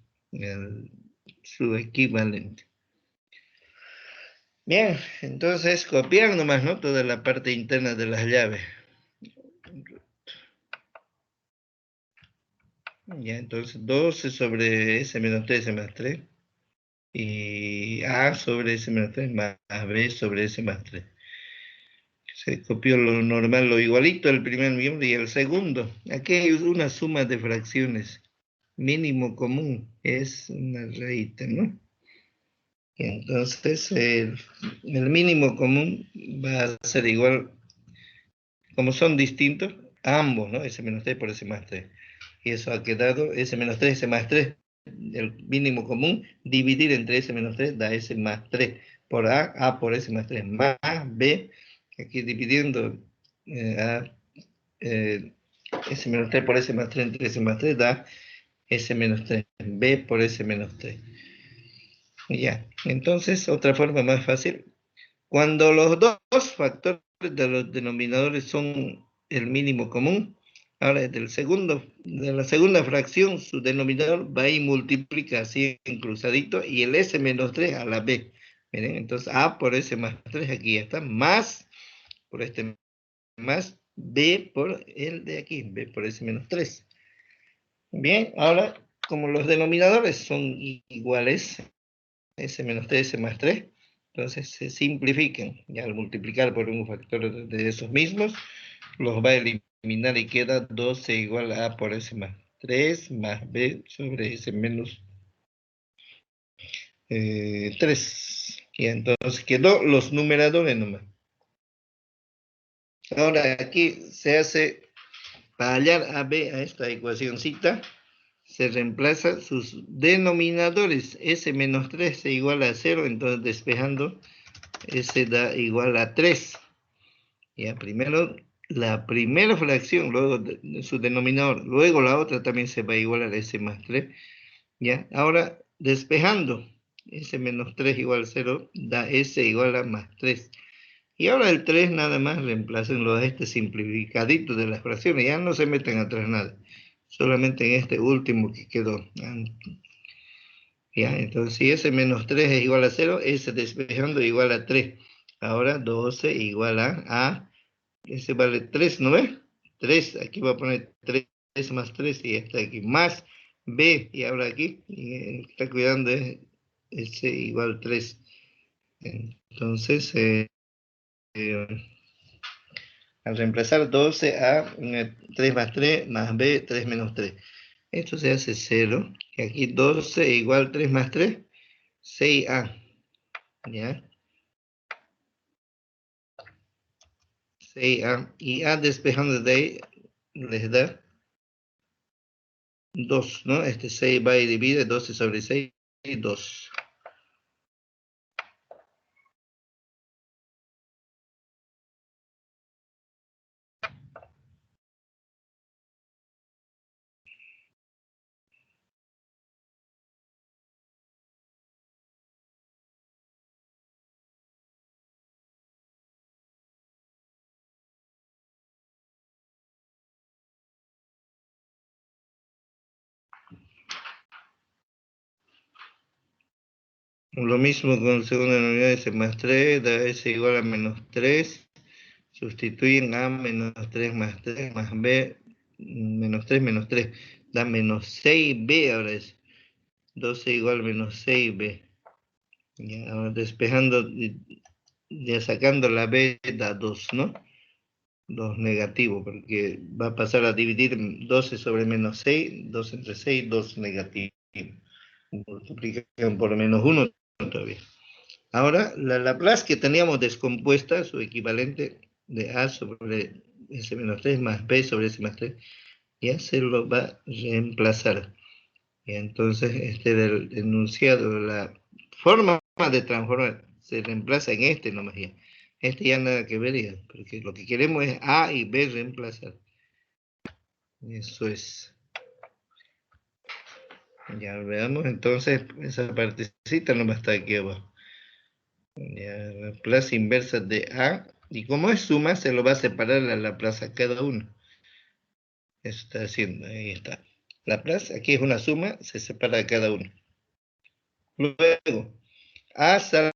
su equivalente. Bien, entonces copiar nomás, ¿no? Toda la parte interna de las llaves. Ya, entonces 12 sobre S menos 3, S más 3. Y A sobre S menos 3 más B sobre S más 3. Se copió lo normal, lo igualito el primer miembro y el segundo. Aquí hay una suma de fracciones. Mínimo común es una raíz, ¿no? Y entonces el mínimo común va a ser igual, como son distintos, a ambos, ¿no? S menos 3 por S más 3. Y eso ha quedado S menos 3, S más 3, el mínimo común, dividir entre S menos 3 da S más 3 por A por S más 3, más B, aquí dividiendo A S menos 3 por S más 3 entre S más 3 da S menos 3. B por S menos 3. Ya, entonces otra forma más fácil. Cuando los dos factores de los denominadores son el mínimo común, ahora de la segunda fracción, su denominador va y multiplica así en cruzadito y el S menos 3 a la B. Miren, entonces A por S más 3 aquí ya está, más por este más B por el de aquí, B por S menos 3. Bien, ahora como los denominadores son iguales, S menos 3, S más 3, entonces se simplifican. Y al multiplicar por un factor de esos mismos, los va a eliminar y queda 12 igual a A por S más 3 más B sobre S menos 3. Y entonces quedó los numeradores nomás. Ahora aquí se hace, para hallar a B a esta ecuacióncita, se reemplaza sus denominadores. S menos 3 es igual a 0, entonces despejando, S da igual a 3. Ya, primero la primera fracción, luego su denominador, luego la otra también se va a igualar a S más 3. Ya, ahora despejando, S menos 3 igual a 0, da S igual a más 3. Y ahora el 3 nada más reemplacenlo a este simplificadito de las fracciones, ya no se meten atrás nada, solamente en este último que quedó. Ya, entonces si S menos 3 es igual a 0, S despejando igual a 3. Ahora 12 igual a ese vale 3, ¿no ves? 3, aquí voy a poner 3 más 3 y está aquí, más B, y ahora aquí, y está cuidando es S igual 3. Entonces, al reemplazar 12 a 3 más 3 más B, 3 menos 3. Esto se hace 0, y aquí 12 igual 3 más 3, 6A, ¿ya? 6A, y A despejando de ahí les da 2, ¿no? Este 6 va y divide, 12 sobre 6, 2. Lo mismo con segunda denominador, S más 3, da S igual a menos 3. Sustituyen A menos 3 más B, menos 3, da menos 6B ahora es. 12 igual a menos 6B. Ya, ahora despejando, ya sacando la B da 2, ¿no? 2 negativo, porque va a pasar a dividir 12 sobre menos 6, 2 entre 6, 2 negativo. Multiplican por menos 1 todavía. Ahora, la Laplace que teníamos descompuesta, su equivalente de A sobre S menos 3 más B sobre S más 3, ya se lo va a reemplazar. Y entonces, este del enunciado, la forma de transformar, se reemplaza en este nomás ya. Este ya nada que ver ya, porque lo que queremos es A y B reemplazar. Eso es. Ya veamos, entonces, esa partecita no va a estar aquí abajo. Ya, la plaza inversa de A, y como es suma, se lo va a separar a la plaza cada uno. Eso está haciendo, ahí está. La plaza, aquí es una suma, se separa a cada uno. Luego, A sale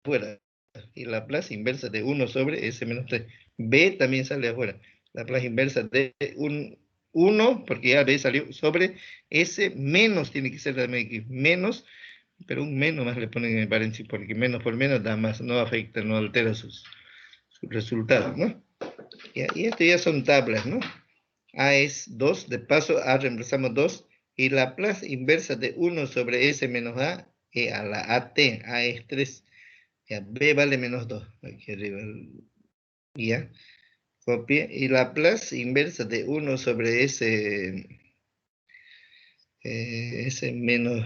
afuera, y la plaza inversa de 1 sobre S menos 3. B también sale afuera. La plaza inversa de 1, porque ya B salió, sobre S menos, tiene que ser también aquí, menos, pero un menos más le ponen en el paréntesis, porque menos por menos da más, no afecta, no altera sus resultados, ¿no? Y esto ya son tablas, ¿no? A es 2, de paso A reemplazamos 2, y la plaza inversa de 1 sobre S menos A, a la AT, A es 3, ya, B vale menos 2, aquí arriba, ya, copia, y la plaza inversa de 1 sobre S menos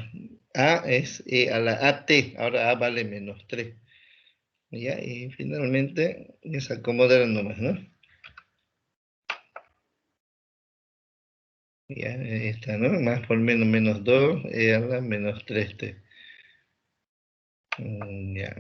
A es a la AT, ahora A vale menos 3, ya, y finalmente es acomodar nomás, ¿no? Ya, esta, ¿no? Más por menos, menos 2, a la menos 3t. Ya.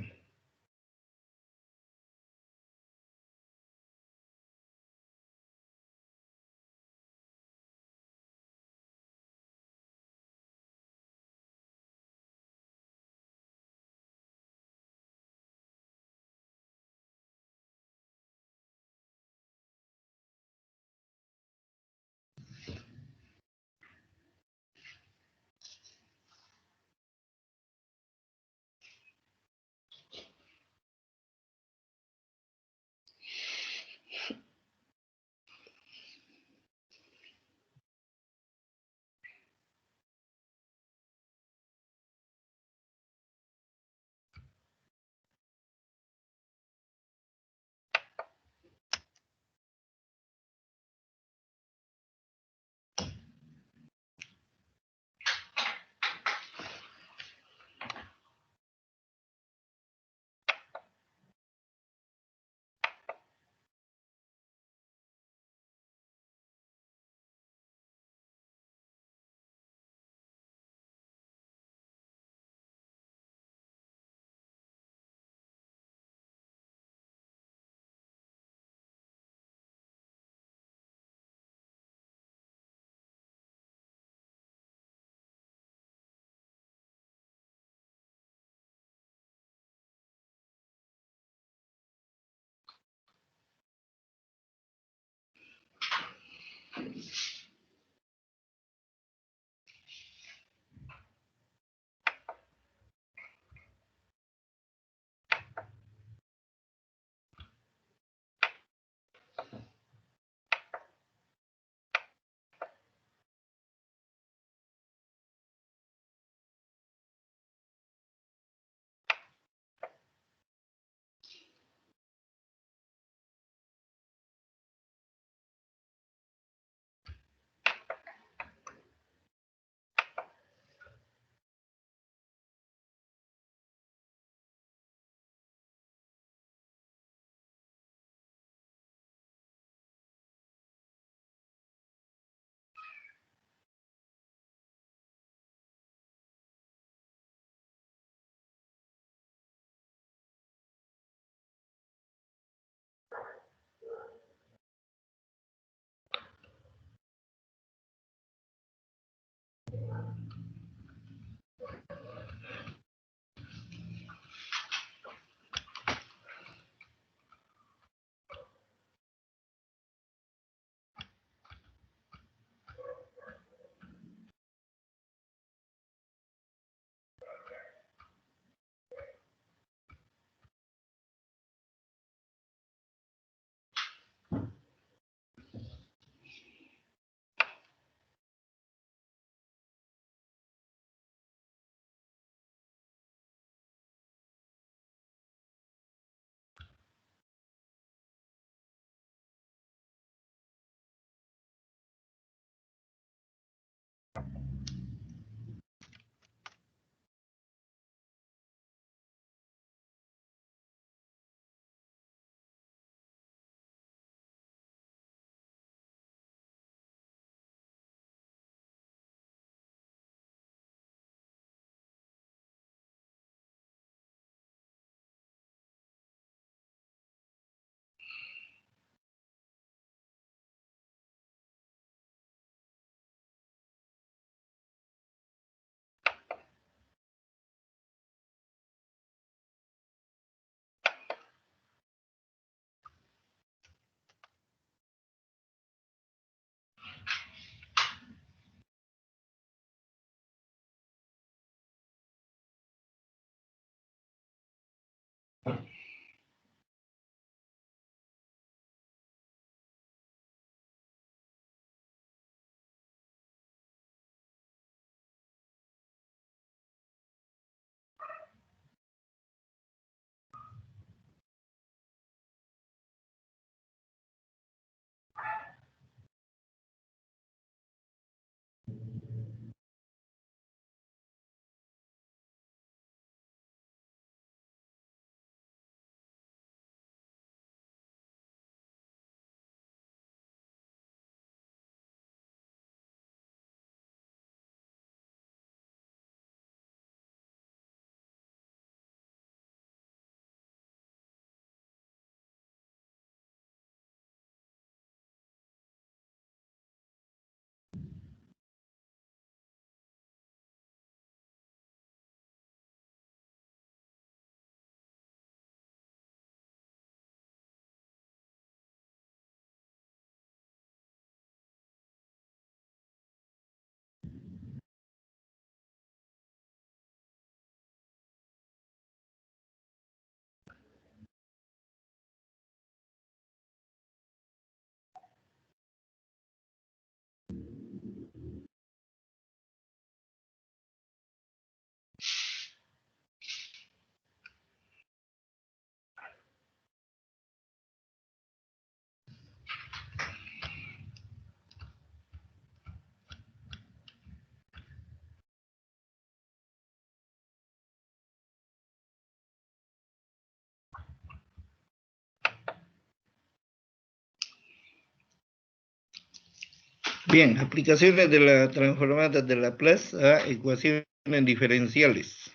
Bien, aplicaciones de la transformada de Laplace a ecuaciones diferenciales.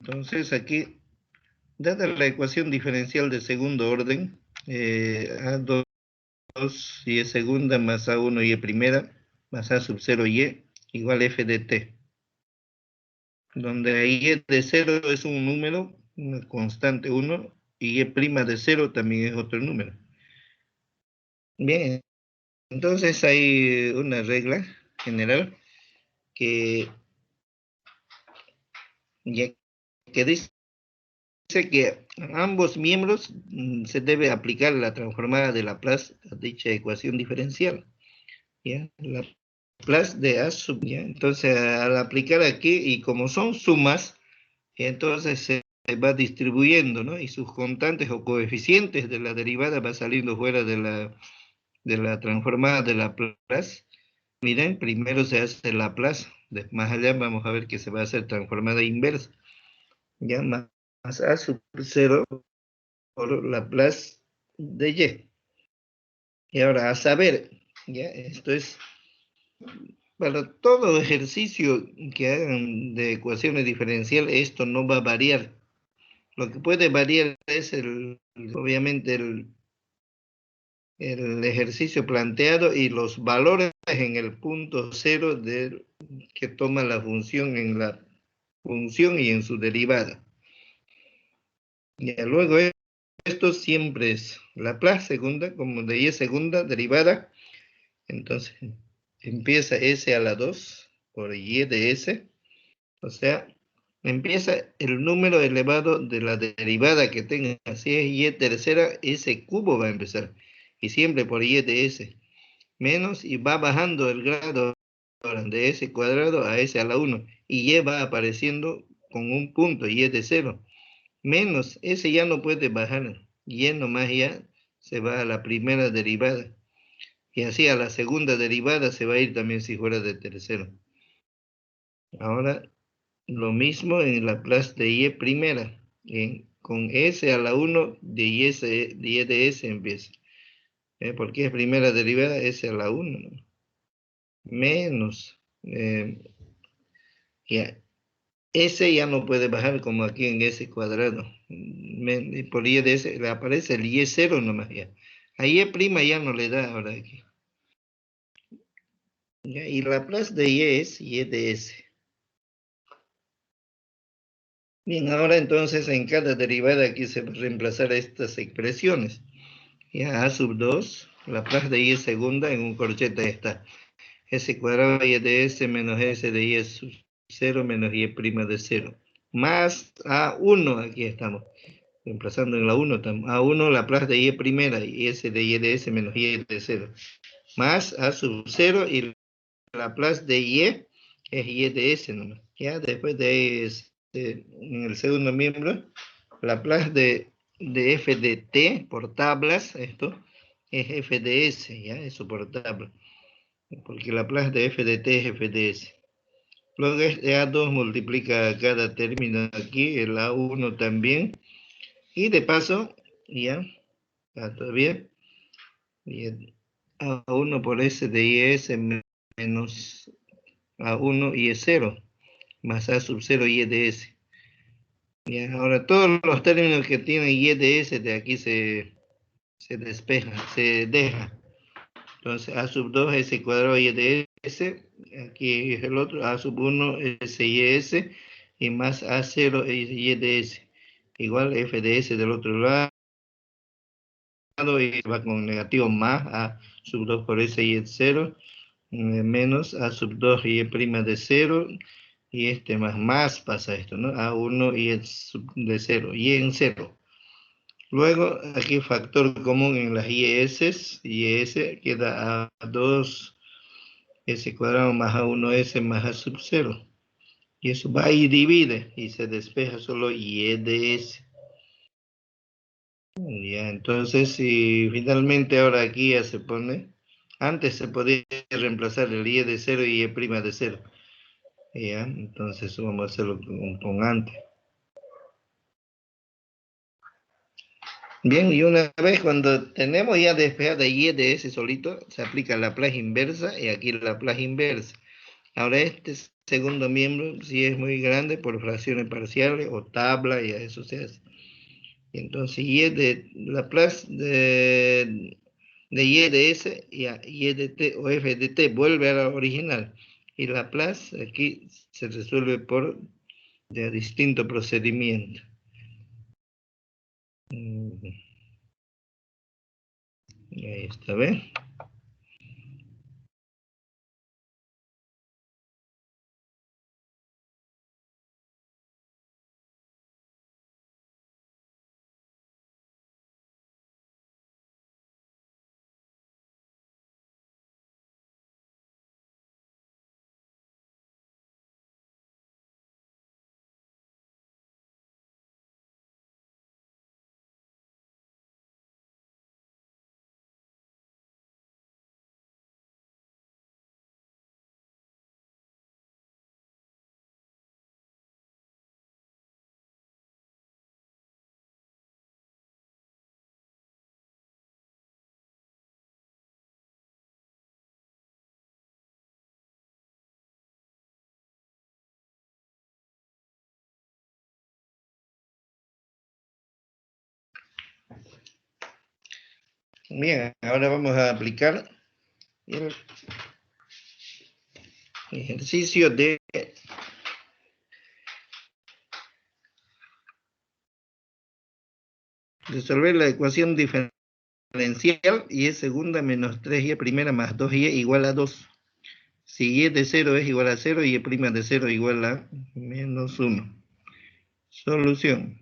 Entonces aquí, dada la ecuación diferencial de segundo orden, A2 y E segunda más A1 y E primera más A sub 0 y igual f de t, donde Y de 0 es un número, una constante 1, y Y' de 0 también es otro número. Bien, entonces hay una regla general que, que dice que a ambos miembros se debe aplicar la transformada de Laplace a dicha ecuación diferencial, ¿ya? Laplace de A sub, ¿ya? Entonces, al aplicar aquí, y como son sumas, entonces se va distribuyendo, ¿no? Y sus constantes o coeficientes de la derivada va saliendo fuera de la transformada de Laplace. Miren, primero se hace Laplace, más allá vamos a ver que se va a hacer transformada inversa, ya más A sub 0 por Laplace de Y. Y ahora, a saber, ya, esto es para todo ejercicio que hagan de ecuaciones diferenciales, esto no va a variar. Lo que puede variar es obviamente el ejercicio planteado y los valores en el punto cero que toma la función en la función y en su derivada. Y luego esto siempre es Laplace segunda, como de Y segunda derivada. Entonces empieza S a la 2 por Y de S. O sea, empieza el número elevado de la derivada que tenga. Si es Y tercera, S cubo va a empezar. Y siempre por Y de S. Menos y va bajando el grado de S cuadrado a S a la 1. Y Y va apareciendo con un punto, Y de 0. Menos, S ya no puede bajar. Y nomás ya se va a la primera derivada. Y así a la segunda derivada se va a ir también si fuera de tercero. Ahora, lo mismo en Laplace de Y primera. Con S a la 1 de Y de S empieza. Porque es primera derivada S a la 1, ¿no? Menos. Ya. S ya no puede bajar como aquí en S cuadrado. Por Y de S le aparece el Y 0 nomás ya. A Y prima ya no le da ahora aquí. ¿Ya? Y Laplace de Y es Y de S. Bien, ahora entonces en cada derivada aquí se va a reemplazar estas expresiones. Ya A sub 2, Laplace de Y segunda en un corchete está. S cuadrado Y de S menos S de Y sub 0 menos Y prima de 0. Más A1, aquí estamos. Reemplazando en la 1, A1 Laplace de Y primera y S de Y de S menos Y de 0. Más A sub 0 y Laplace de Y es Y de S nomás. Ya después de en el segundo miembro, Laplace de f de t por tablas, esto es f de s, ya, eso por tabla. Porque Laplace de f de t es f de s. Luego A2 multiplica cada término aquí, el A1 también. Y de paso, ya, todavía, A1 por S de IS menos A1 y es 0, más A sub 0 y de S. Bien, ahora todos los términos que tienen Y de S de aquí se despeja, se deja. Entonces A sub 2 S cuadrado Y de S, aquí es el otro, A sub 1 S y S, y más A0 Y de S. Igual F de S del otro lado, y va con negativo más A sub 2 por S y es 0, menos A sub 2 y prima de 0, y más pasa esto, ¿no? A1 y es de 0, y en 0. Luego, aquí factor común en las IS, queda A2 S cuadrado más A1S más A sub 0. Y eso va y divide, y se despeja solo Y de S. Ya, entonces, si finalmente ahora aquí ya se pone, antes se podía reemplazar el Y de 0 y Y prima de 0. Ya, entonces vamos a hacerlo con antes. Bien, y una vez cuando tenemos ya despejada y de ese solito, se aplica la Laplace inversa y aquí la Laplace inversa. Ahora este segundo miembro, si es muy grande por fracciones parciales o tabla, ya eso se hace. Entonces y de Laplace de y de s y a y de t o f de t vuelve a la original. Y Laplace aquí se resuelve por distinto procedimiento. Ahí está, ¿ven? Bien, ahora vamos a aplicar el ejercicio de resolver la ecuación diferencial y es segunda menos 3y primera más 2y igual a 2. Si y de 0 es igual a 0 y y prima de 0 igual a menos 1. Solución.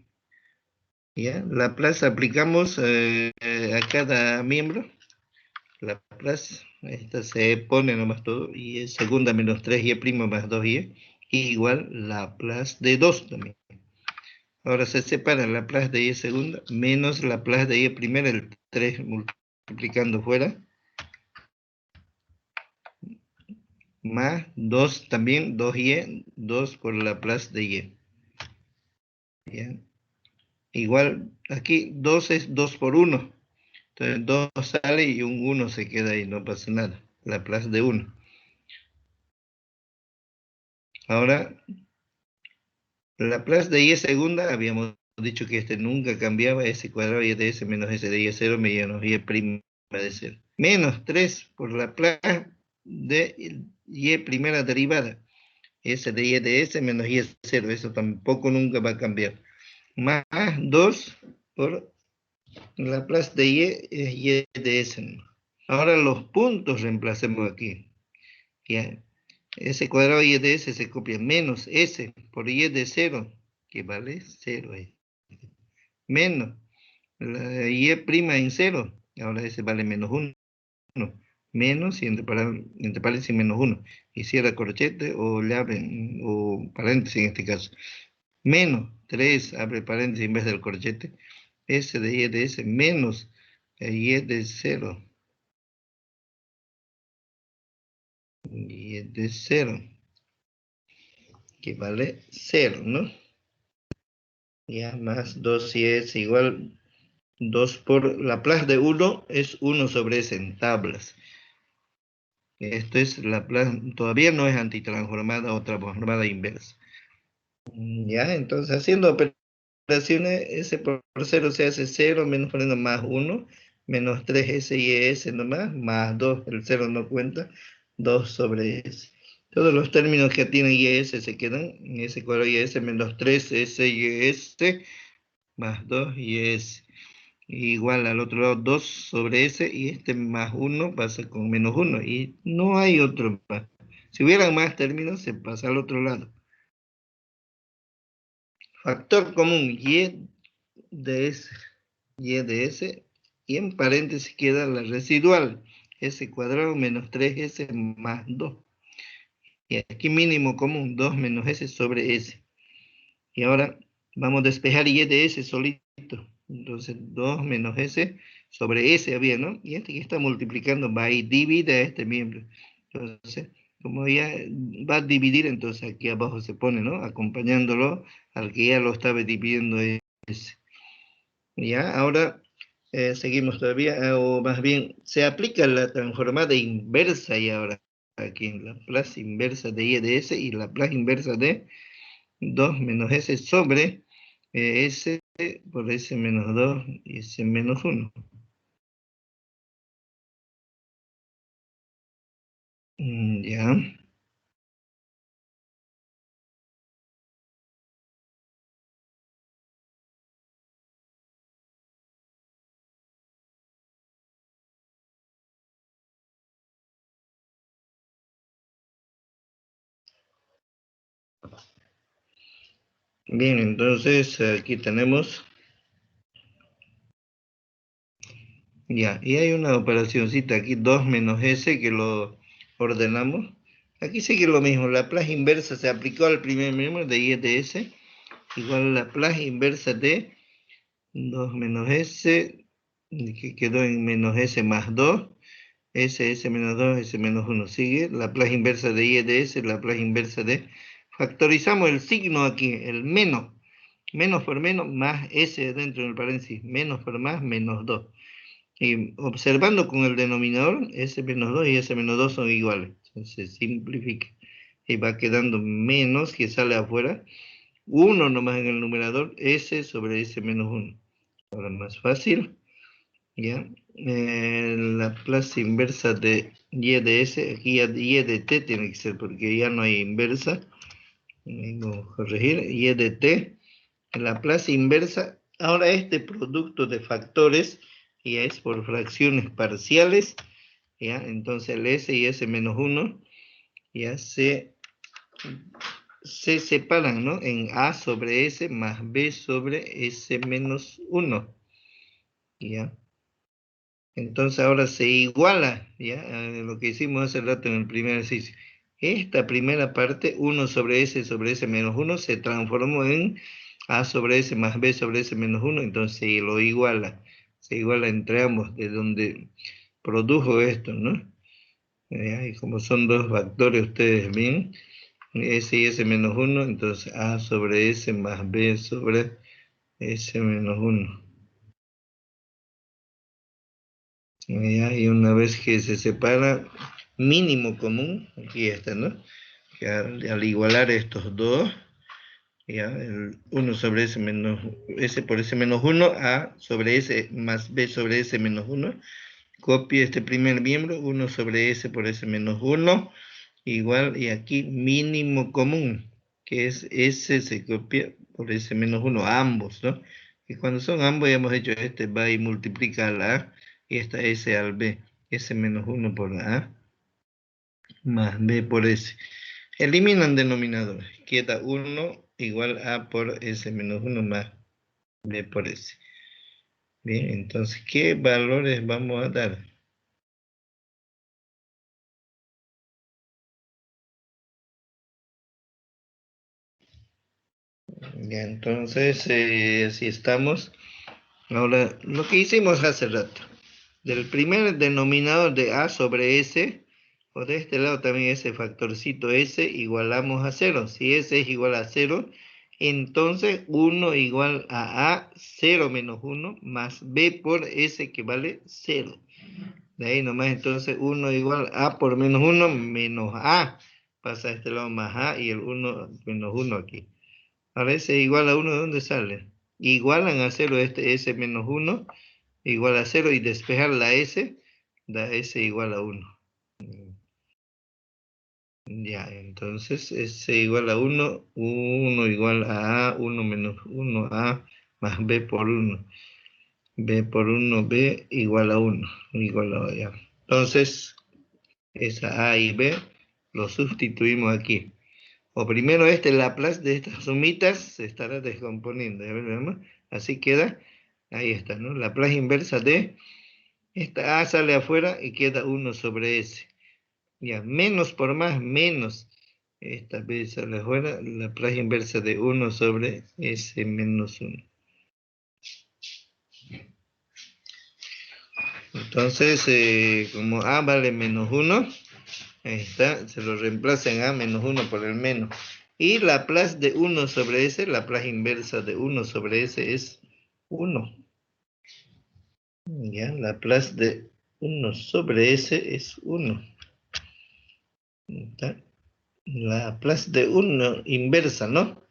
¿Ya? Laplace aplicamos a cada miembro. Laplace, esta se pone nomás todo, y es segunda menos 3y prima más 2y, igual Laplace de 2 también. Ahora se separa Laplace de y segunda menos Laplace de y primera, el 3 multiplicando fuera, más 2 también, 2y, 2 por Laplace de y. ¿Ya? Igual, aquí 2 es 2 por 1. Entonces 2 sale y un 1 se queda ahí, no pasa nada. Laplace de 1. Ahora, Laplace de y segunda, habíamos dicho que este nunca cambiaba, s cuadrado y de s menos s de y 0 menos y prima de 0. Menos 3 por Laplace de y primera derivada. S de y de s menos y 0, eso tampoco nunca va a cambiar. Más 2 por Laplace de y es y de s. Ahora los puntos reemplacemos aquí. Ya. S cuadrado y de s se copia menos s por y de 0, que vale 0. Menos la y prima en 0, ahora s vale menos 1. Menos y entre paréntesis menos 1. Y cierra corchete o le abren, o paréntesis en este caso. Menos 3, abre paréntesis en vez del corchete. S de y de s menos y de 0. Y de 0. Que vale 0, ¿no? Ya, más 2 si es igual 2 por Laplace de 1 es 1 sobre s en tablas. Esto es Laplace, todavía no es antitransformada o transformada inversa. Ya, entonces haciendo operaciones, s por 0 se hace 0, menos poniendo más 1, menos 3s y s nomás, más 2, el 0 no cuenta, 2 sobre s. Todos los términos que tienen y s se quedan, s cuadrado y s menos 3s y s, más 2 y s. Igual al otro lado 2 sobre s y este más 1 pasa con menos 1 y no hay otro más. Si hubieran más términos se pasa al otro lado. Factor común y de s y en paréntesis queda la residual s cuadrado menos 3s más 2. Y aquí mínimo común 2 menos s sobre s. Y ahora vamos a despejar y de s solito. Entonces 2 menos s sobre s había, ¿no? Y este que está multiplicando va y divide a este miembro. Entonces, como ya va a dividir, entonces aquí abajo se pone, ¿no? Acompañándolo al que ya lo estaba dividiendo ese. Ya, ahora Seguimos todavía, o más bien, se aplica la transformada inversa y ahora aquí, la Laplace inversa de y de s y la Laplace inversa de 2 menos s sobre s por s menos 2 y s menos 1. Ya. Bien, entonces aquí tenemos, ya, y hay una operacioncita aquí, 2 menos s, que lo ordenamos. Aquí sigue lo mismo, la Laplace inversa se aplicó al primer miembro de y de s, igual a la Laplace inversa de 2 menos s, que quedó en menos s más 2, s menos 2, s menos 1 sigue, la Laplace inversa de y de s, la Laplace inversa de, factorizamos el signo aquí, el menos. Menos por menos, más s dentro del paréntesis, menos por más, menos 2. Y observando con el denominador, s menos 2 y s menos 2 son iguales. Entonces se simplifica. Y va quedando menos, que sale afuera, 1 nomás en el numerador, s sobre s menos 1. Ahora más fácil, ¿ya? La Laplace inversa de y de s, aquí ya y de t tiene que ser, porque ya no hay inversa. Vamos a corregir, y de t. La Laplace inversa, ahora este producto de factores ya es por fracciones parciales, ya, entonces el s y s menos 1 ya se separan, ¿no? En a sobre s más b sobre s menos 1, ya. Entonces ahora se iguala, ya, lo que hicimos hace rato en el primer ejercicio. Esta primera parte, 1 sobre s menos 1, se transformó en a sobre s más b sobre s menos 1, entonces se iguala entre ambos, de donde produjo esto, ¿no? Y como son dos factores, ustedes ven, s y s menos 1, entonces a sobre s más b sobre s menos 1. Ya, y una vez que se separa, mínimo común, aquí está, ¿no? Que al igualar estos dos, ya, el 1 sobre s menos, s por s menos 1, a sobre s más b sobre s menos 1, copia este primer miembro, 1 sobre s por s menos 1, igual, y aquí mínimo común, que es s se copia por s menos 1, ambos, ¿no? Y cuando son ambos, ya hemos hecho este, va y multiplica a la a, y esta s al b, s menos 1 por a, más b por s. Eliminan denominadores, queda 1 igual a por s menos 1 más b por s. Bien, entonces, ¿qué valores vamos a dar? Ya, entonces, si estamos, ahora, lo que hicimos hace rato, del primer denominador de a sobre s, o de este lado también ese factorcito s, igualamos a 0. Si s es igual a 0, entonces 1 igual a 0 menos 1, más b por s que vale 0. De ahí nomás, entonces 1 igual a por menos 1, menos a. Pasa a este lado más a y el 1 menos 1 aquí. Ahora s igual a 1, ¿de dónde sale? Igualan a 0 este s menos 1, igual a 0, y despejar la s, da s igual a 1. Ya, entonces s igual a 1, 1 igual a 1 menos 1a más b por 1. B por 1, b igual a 1, igual a ya. Entonces, esa a y b lo sustituimos aquí. O primero este Laplace de estas sumitas se estará descomponiendo. Ya vemos. Así queda, ahí está, ¿no? Laplace inversa de esta a sale afuera y queda 1 sobre s. Ya, menos por más, menos. Esta b sale afuera, Laplace inversa de 1 sobre s menos 1. Entonces, como a vale menos 1, ahí está, se lo reemplaza en a menos 1 por el menos. Y Laplace de 1 sobre s, Laplace inversa de 1 sobre s es 1. Ya, Laplace de 1 sobre S es 1. Laplace de 1 inversa, ¿no?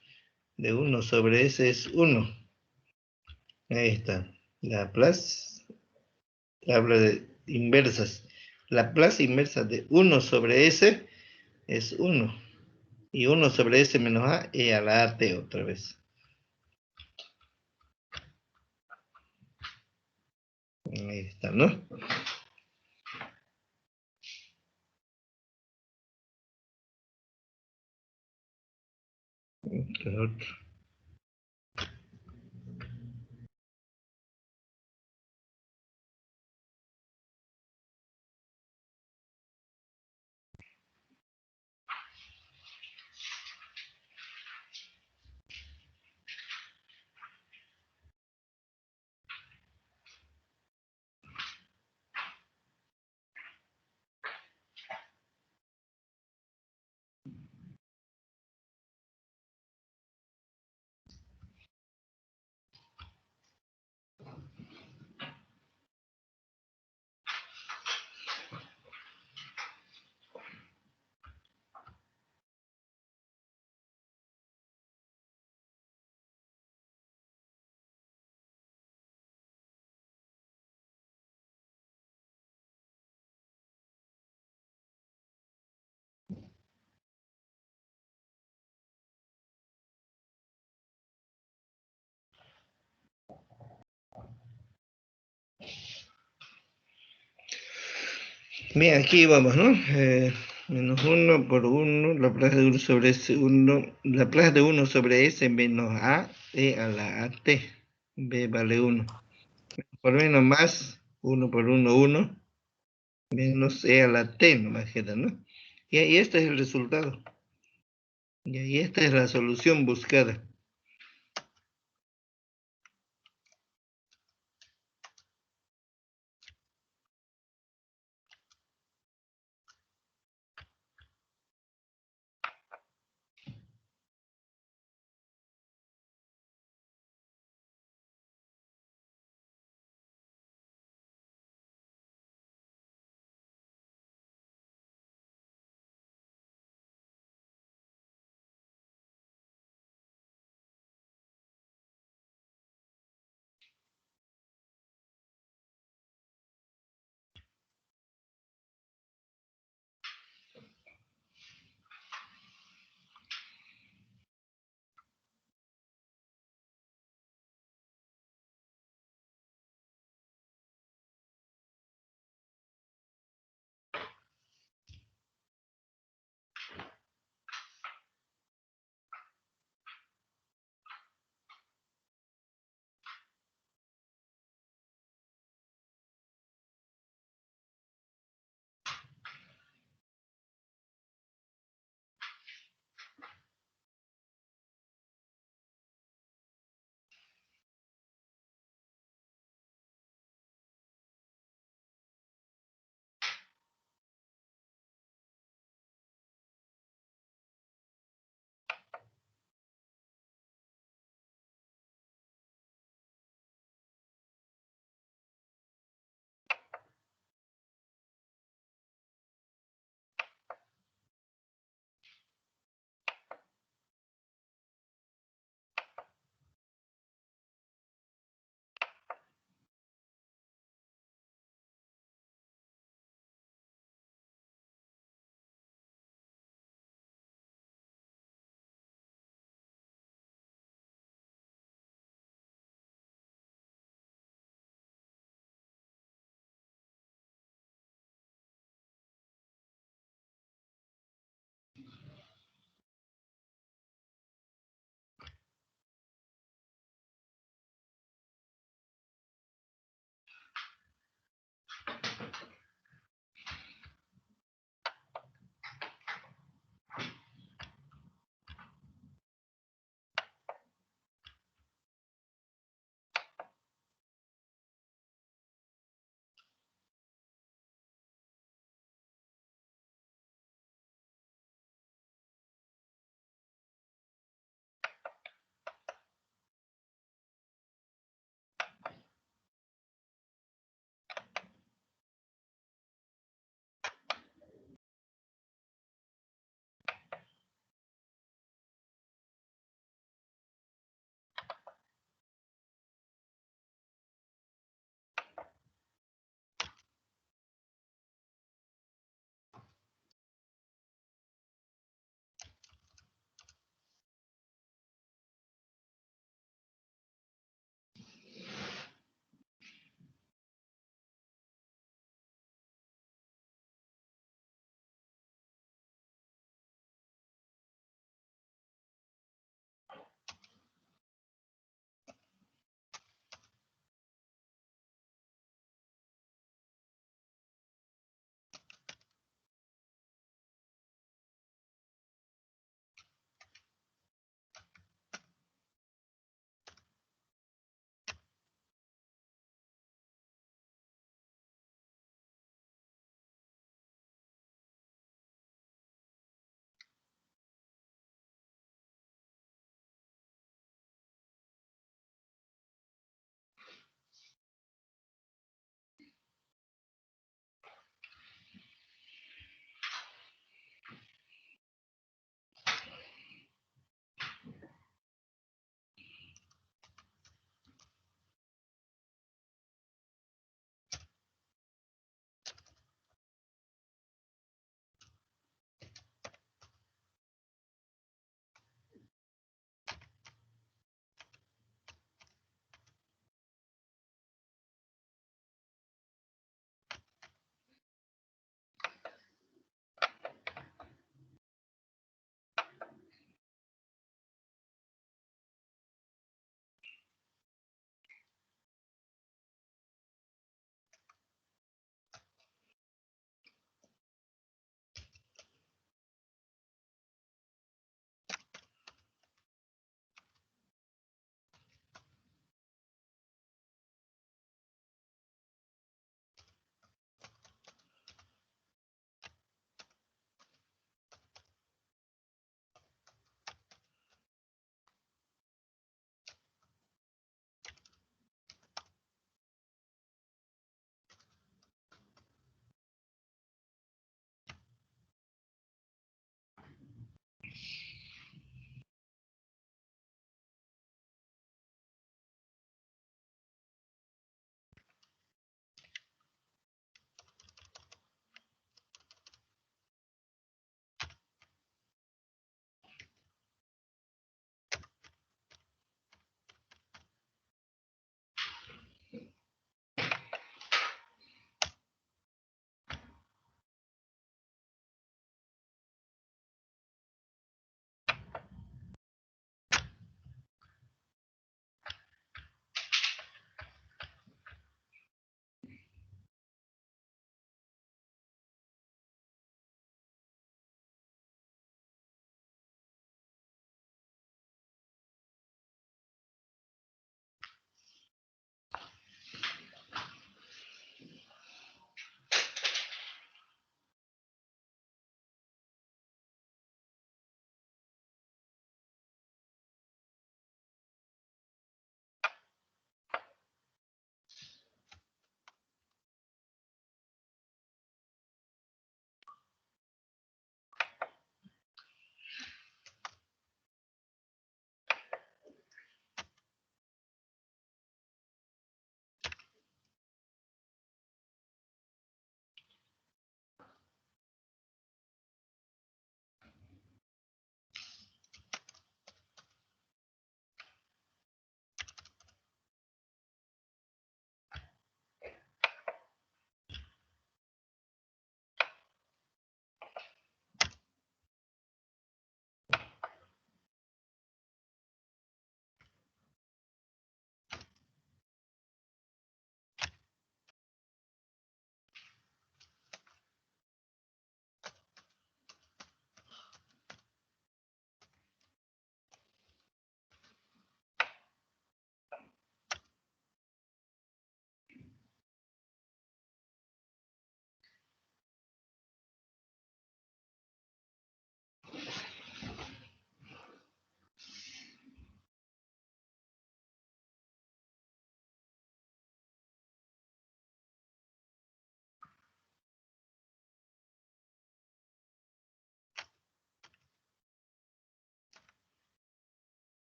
De 1 sobre S es 1. Ahí está. Laplace habla de inversas. Laplace inversa de 1 sobre S es 1. Y 1 sobre S menos A e a la AT otra vez. Ahí está, ¿no? ¿Qué otro? Bien, aquí vamos, ¿no? Menos 1 por 1, Laplace de 1 sobre S, 1, Laplace de 1 sobre S menos A, e a la AT. B vale 1. Por menos más, 1 por 1, 1, menos e a la T, nomás queda, ¿no? Y ahí este es el resultado. Y ahí esta es la solución buscada.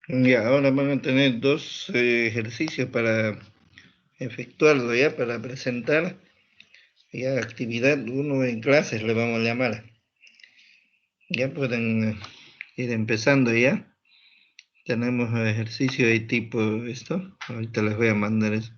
Ya, ahora van a tener dos ejercicios para efectuarlo, ya, para presentar. Ya, actividad uno en clases le vamos a llamar. Ya pueden ir empezando ya. Tenemos ejercicio de tipo esto. Ahorita les voy a mandar eso.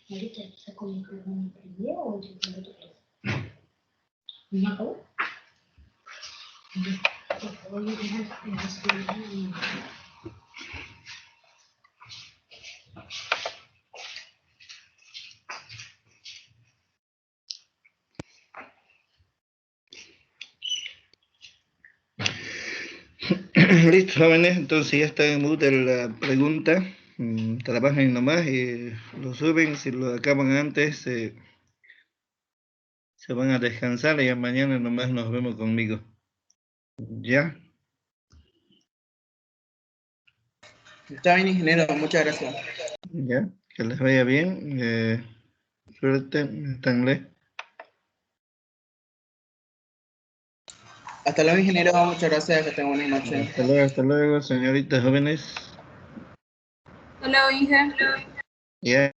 Ahorita saco mi programa primero o yo tengo otro. ¿Me acabó? Voy a dejar en la escuela. Listo, jóvenes, entonces ya está en mute la pregunta. Trabajen nomás y lo suben. Si lo acaban antes, se van a descansar y ya mañana nomás nos vemos conmigo. ¿Ya? Está bien, ingeniero, muchas gracias. ¿Ya? Que les vaya bien. Suerte, Stanley. Hasta luego, ingeniero, muchas gracias, que tengan buenas noches. Hasta luego, señoritas jóvenes. Hasta luego, Inge. Ya.